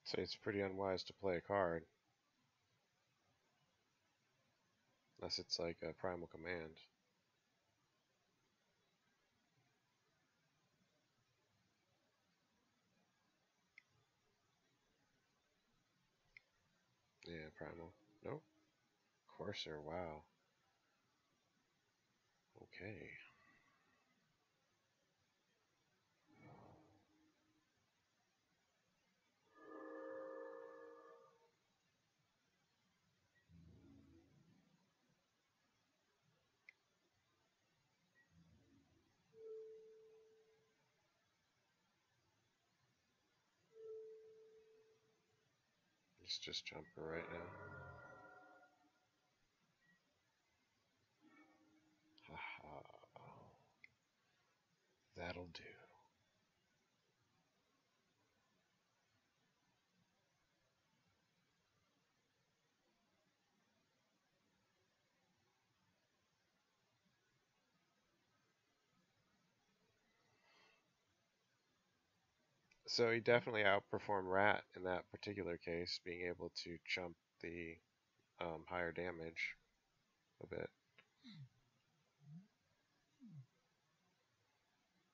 So it's pretty unwise to play a card. Unless it's like a primal command. Yeah, primal. Nope. Courser, wow. Okay. Let's just jump her right now. Haha. That'll do. So he definitely outperformed Rat in that particular case, being able to chump the higher damage a bit.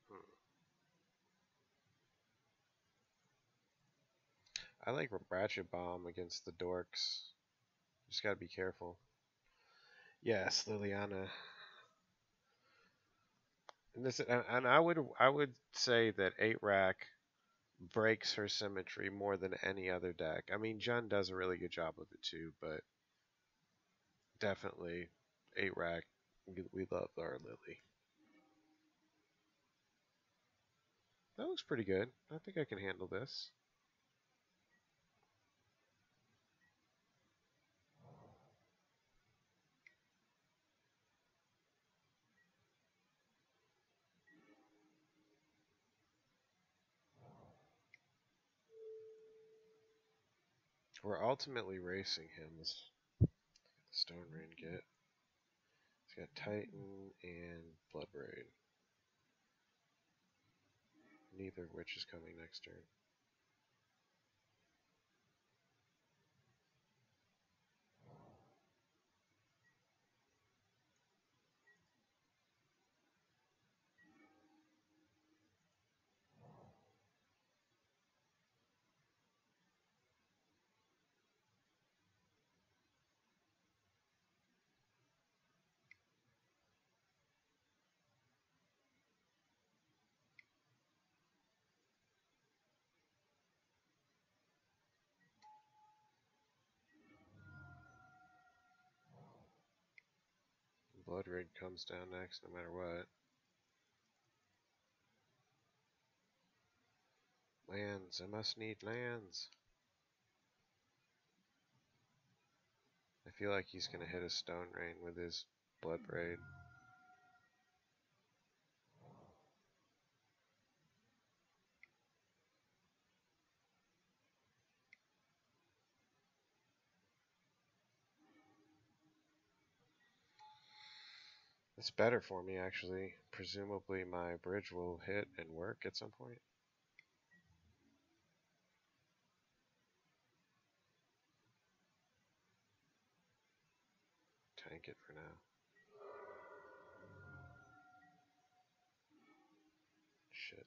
Hmm. I like Ratchet Bomb against the dorks. Just gotta be careful. Yes, Liliana. And I would say that 8-rack breaks her symmetry more than any other deck. I mean, Jun does a really good job of it too, but definitely 8-rack. We love our Lily. That looks pretty good. I think I can handle this. We're ultimately racing him. Let's get the Stone Rain get. He's got Titan and Bloodbraid. Neither of which is coming next turn. Blood Rig comes down next no matter what. Lands. I must need lands. I feel like he's going to hit a Stone Rain with his Blood Braid. It's better for me, actually. Presumably my bridge will hit and work at some point. Tank it for now. Shit.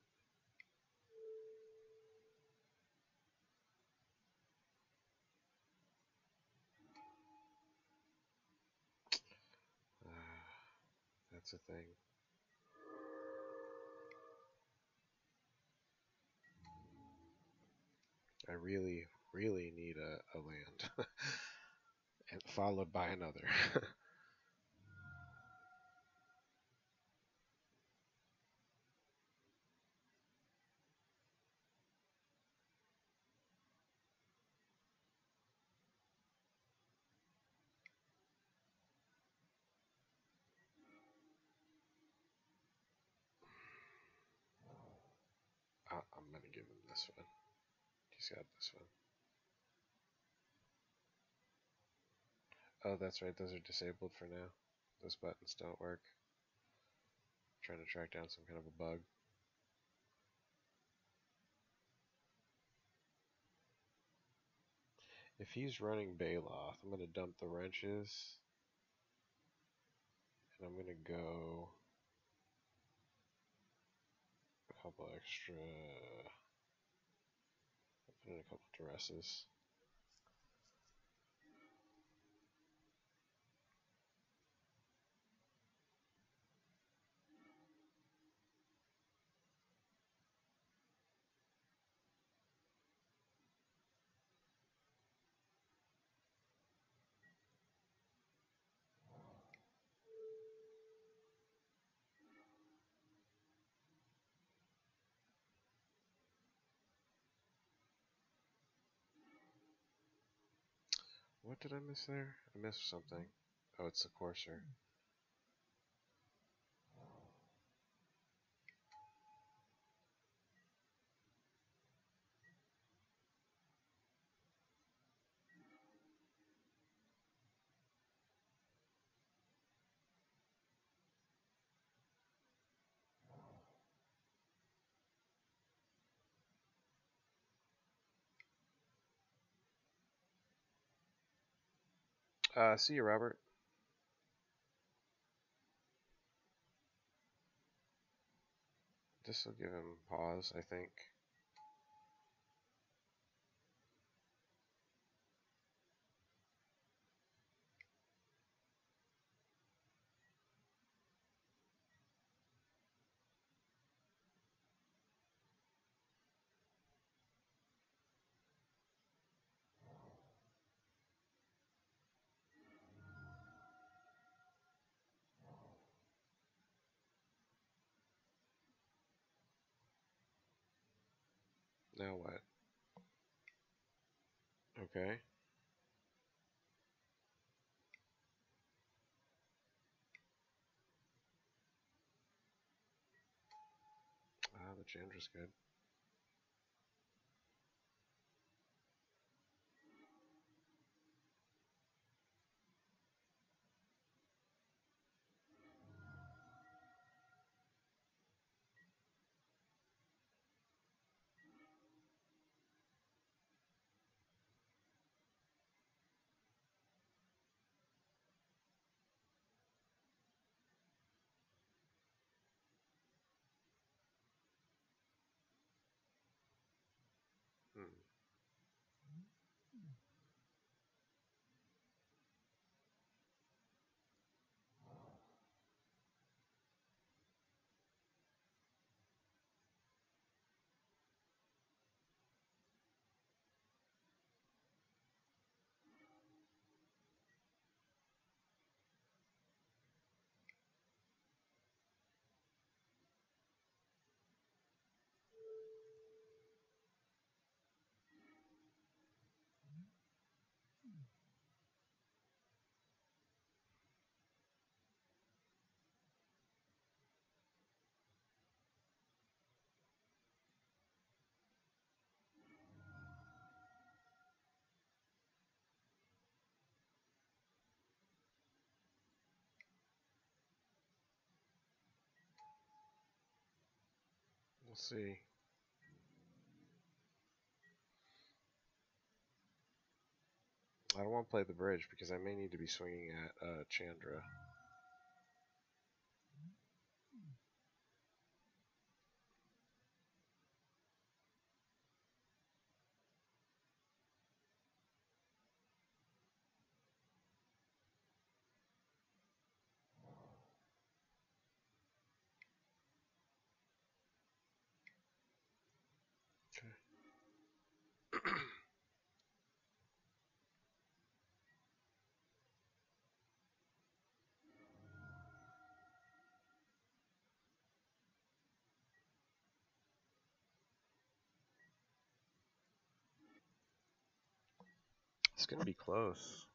That's a thing. I really, really need a land. And followed by another. I'm going to give him this one. He's got this one. Oh, that's right. Those are disabled for now. Those buttons don't work. I'm trying to track down some kind of a bug. If he's running Baloth, I'm going to dump the wrenches. And I'm going to go a couple extra. I'll put in a couple duresses. What did I miss there? I missed something. Oh, it's the Courser. See you, Robert. This will give him pause, I think. Now what? Okay. The Chandra's good. see. I don't want to play the bridge because I may need to be swinging at Chandra. Okay. It's gonna be close.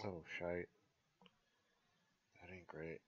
Oh shite. That ain't great.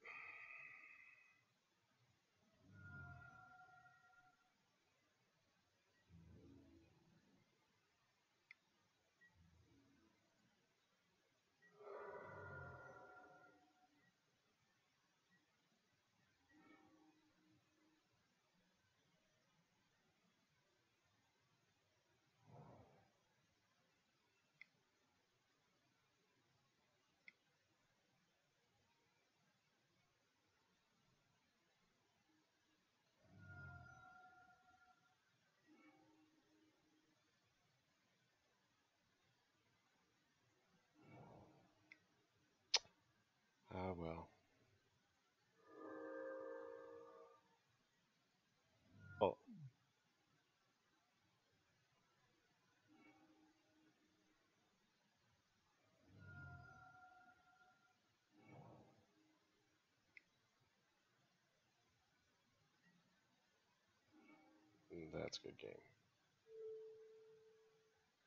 Ah well. Oh, that's a good game.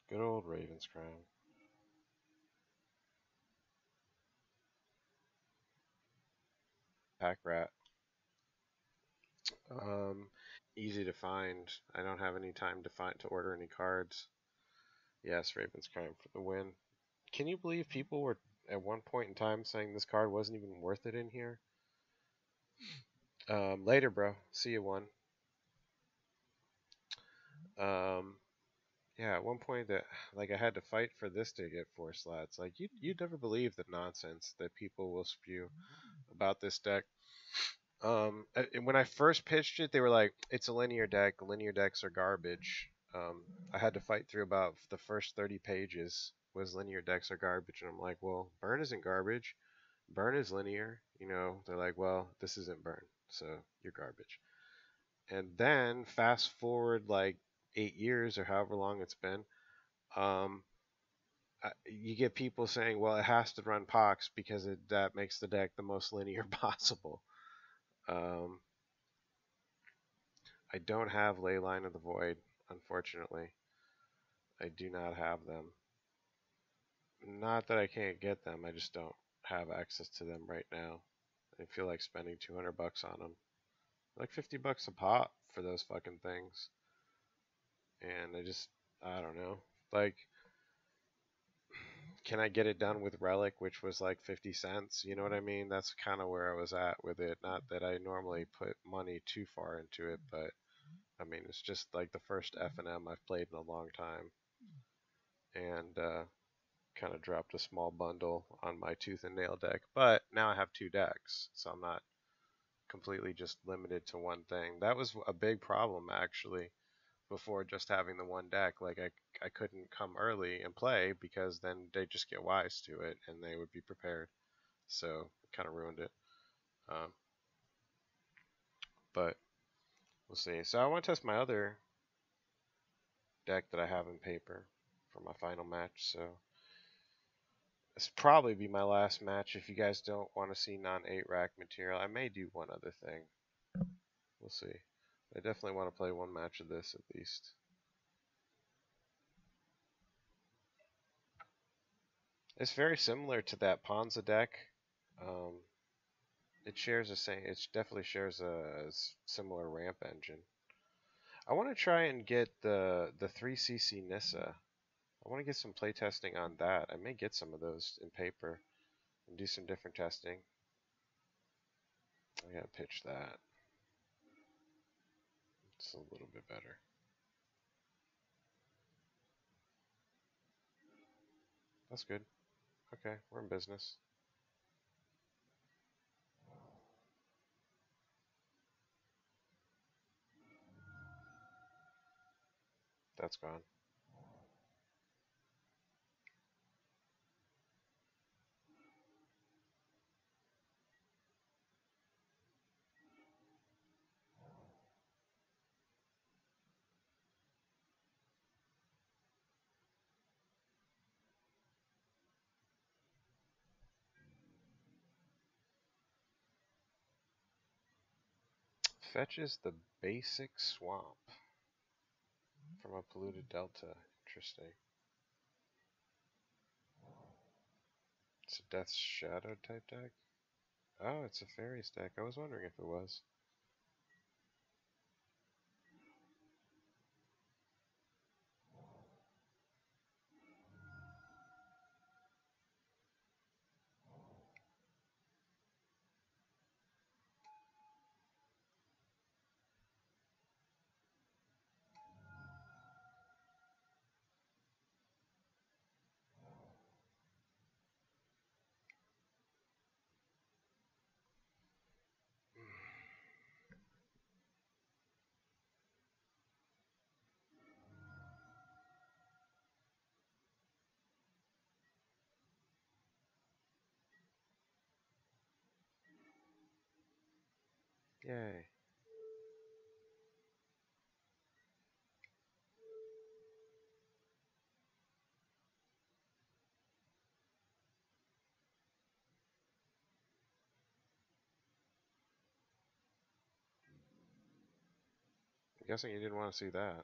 Good old Ravens crime. Pack rat. Um, easy to find. I don't have any time to order any cards. Yes, Ravens crime for the win. Can you believe people were at one point in time saying this card wasn't even worth it in here? Later, bro. See you one. Um, yeah, at one point that like I had to fight for this to get 4 slots. Like you'd never believe the nonsense that people will spew about this deck. And when I first pitched it, they were like, "It's a linear deck. Linear decks are garbage." I had to fight through about the first 30 pages was linear decks are garbage, and I'm like, "Well, burn isn't garbage. Burn is linear." You know, they're like, "Well, this isn't burn, so you're garbage." And then fast forward like 8 years or however long it's been, um, you get people saying, "Well, it has to run Pox because that makes the deck the most linear possible." Um, I don't have Leyline of the Void, unfortunately. I do not have them. Not that I can't get them, I just don't have access to them right now. I feel like spending 200 bucks on them. Like 50 bucks a pop for those fucking things. And I don't know. Like, can I get it done with Relic, which was like 50 cents? You know what I mean? That's kind of where I was at with it. Not that I normally put money too far into it, but I mean, it's just like the first FNM I've played in a long time. And kind of dropped a small bundle on my tooth and nail deck. But now I have two decks, so I'm not completely just limited to one thing. That was a big problem actually before just having the one deck. Like I couldn't come early and play because then they just get wise to it and they would be prepared. so it kind of ruined it. Um, but we'll see. So I want to test my other deck that I have in paper for my final match. So this probably be my last match. If you guys don't want to see non-8 rack material, I may do one other thing. We'll see. I definitely want to play one match of this at least. It's very similar to that Ponza deck. It shares the same. It definitely shares a similar ramp engine. I want to try and get the 3cc Nissa. I want to get some playtesting on that. I may get some of those in paper and do some different testing. I gotta pitch that. It's a little bit better. That's good. Okay, we're in business. That's gone. Fetches the basic swamp from a polluted delta. Interesting. It's a Death's Shadow type deck? Oh, it's a fairies deck. I was wondering if it was. Yay. I'm guessing you didn't want to see that.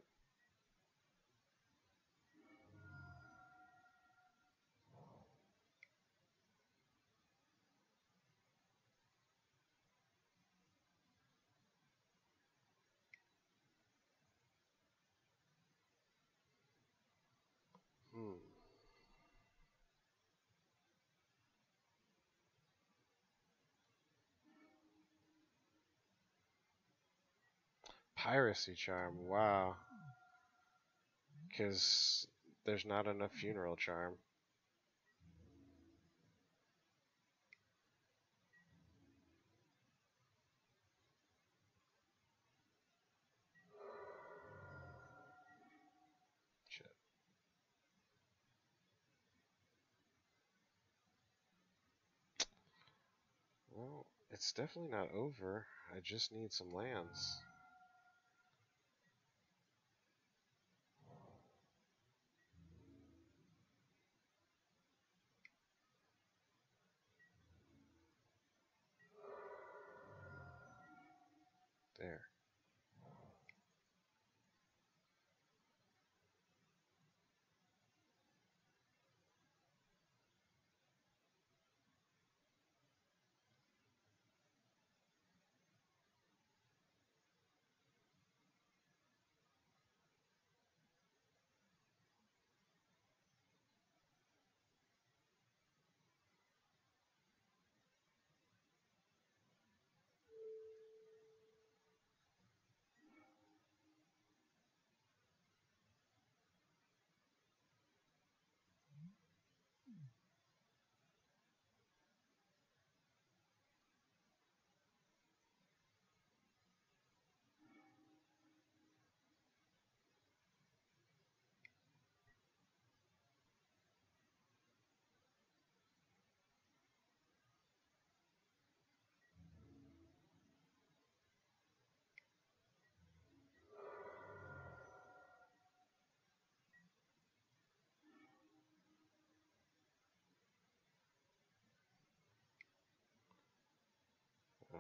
Hmm. Piracy charm. Wow. Because there's not enough funeral charm. Shit. Well, it's definitely not over. I just need some lands. There.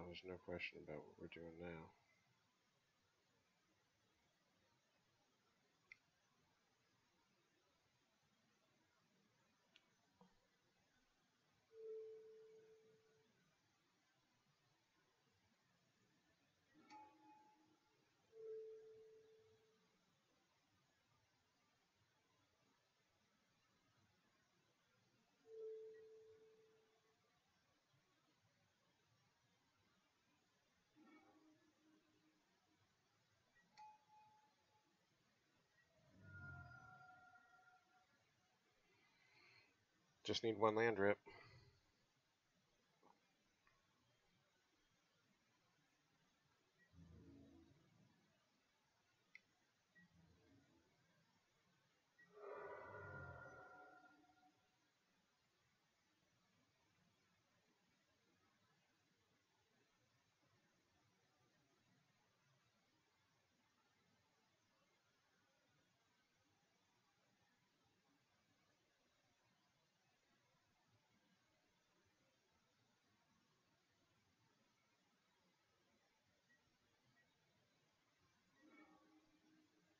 there's no question about what we're doing now. Just need one land rip.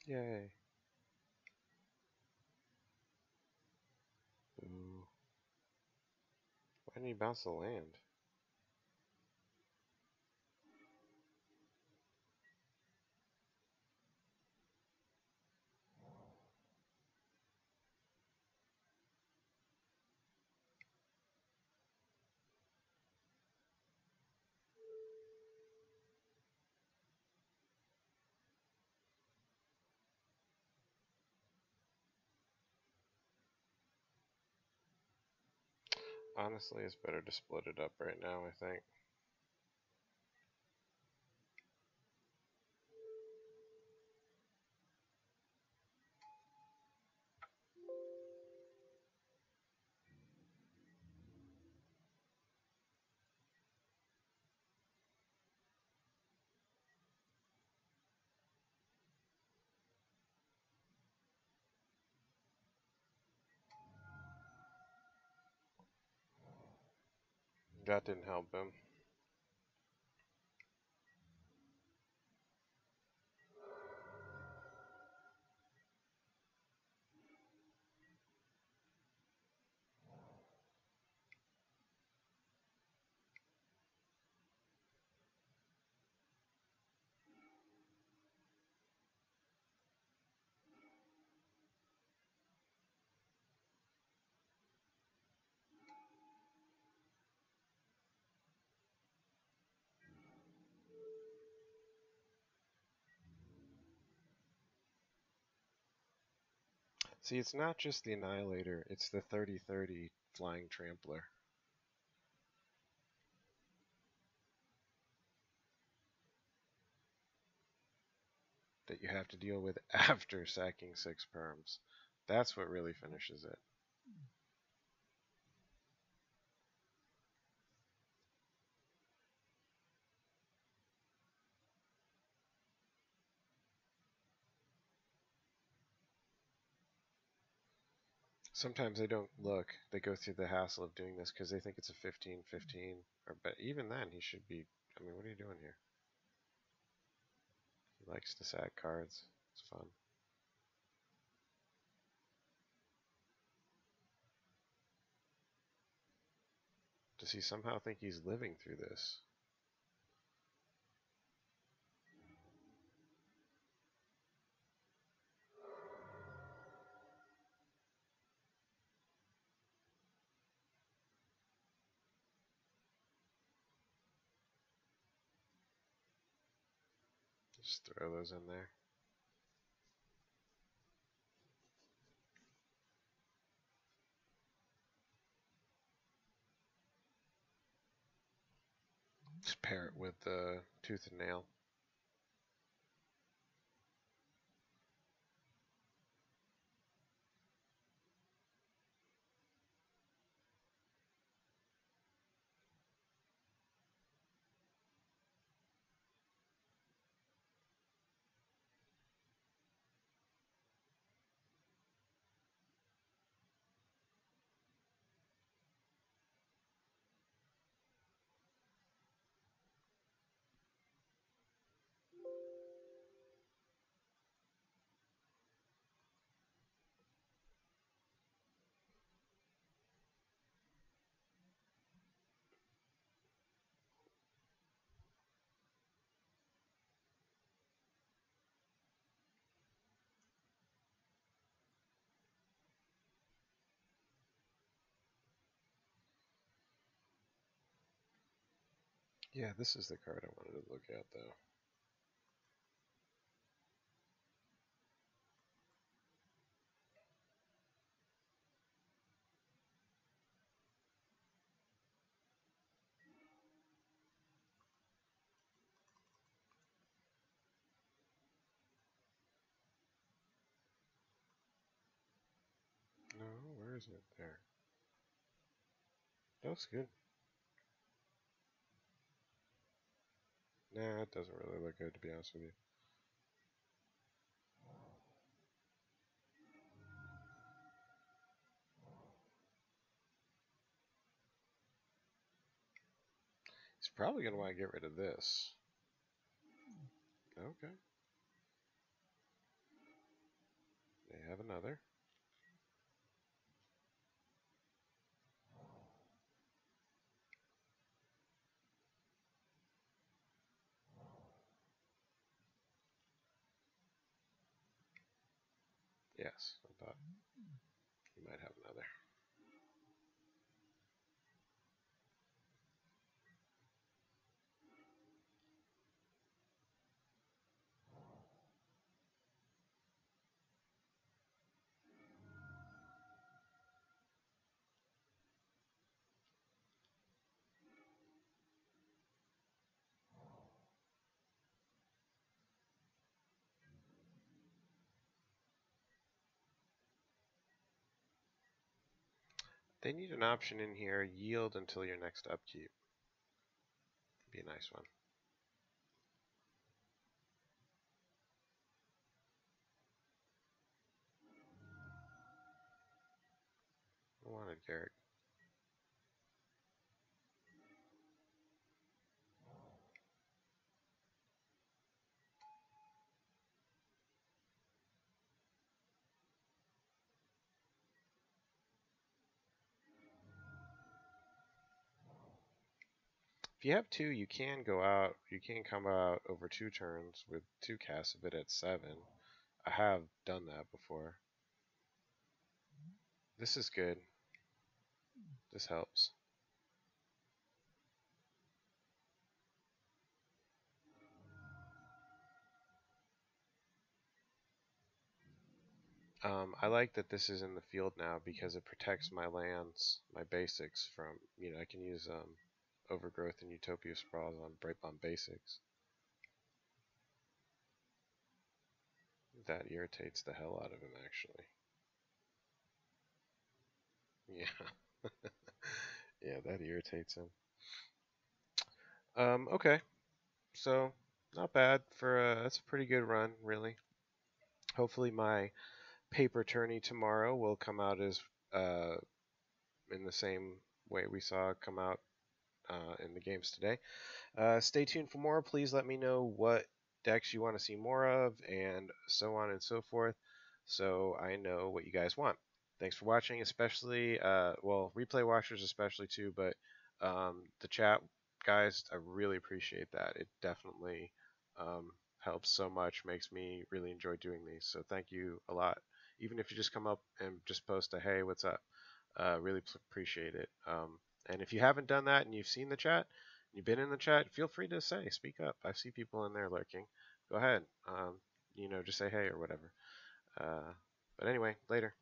Yay. Ooh. Why didn't he bounce the land? Honestly, it's better to split it up right now, I think. That didn't help him. See, it's not just the Annihilator, it's the 30-30 Flying Trampler that you have to deal with after sacking 6 perms. That's what really finishes it. Sometimes they don't look. They go through the hassle of doing this because they think it's a 15-15. But even then, he should be. I mean, what are you doing here? He likes to sack cards. It's fun. Does he somehow think he's living through this? Just throw those in there. Just pair it with the tooth and nail. Yeah, this is the card I wanted to look at, though. No, where is it? There. That looks good. Nah, it doesn't really look good, to be honest with you. He's probably going to want to get rid of this. Okay. They have another. Yes, I thought he might have another. They need an option in here. Yield until your next upkeep. Be a nice one. I wanted Garrick. If you have two, you can go out. You can come out over 2 turns with 2 casts of it at 7. I have done that before. This is good. This helps. I like that this is in the field now because it protects my lands, my basics from, I can use Overgrowth and Utopia Sprawls on basics. That irritates the hell out of him, actually. Yeah. Yeah, that irritates him. Okay. So, not bad that's a pretty good run, really. Hopefully my paper tourney tomorrow will come out as in the same way we saw it come out in the games today. Stay tuned for more. Please let me know what decks you want to see more of, and so on and so forth, so I know what you guys want. Thanks for watching, especially, replay watchers especially too, but the chat guys, I really appreciate that. It definitely helps so much, makes me really enjoy doing these. So thank you a lot. Even if you just come up and just post a hey, what's up? Really appreciate it. And if you haven't done that and you've seen the chat, you've been in the chat, feel free to speak up. I see people in there lurking. Go ahead. Just say hey or whatever. But anyway, later.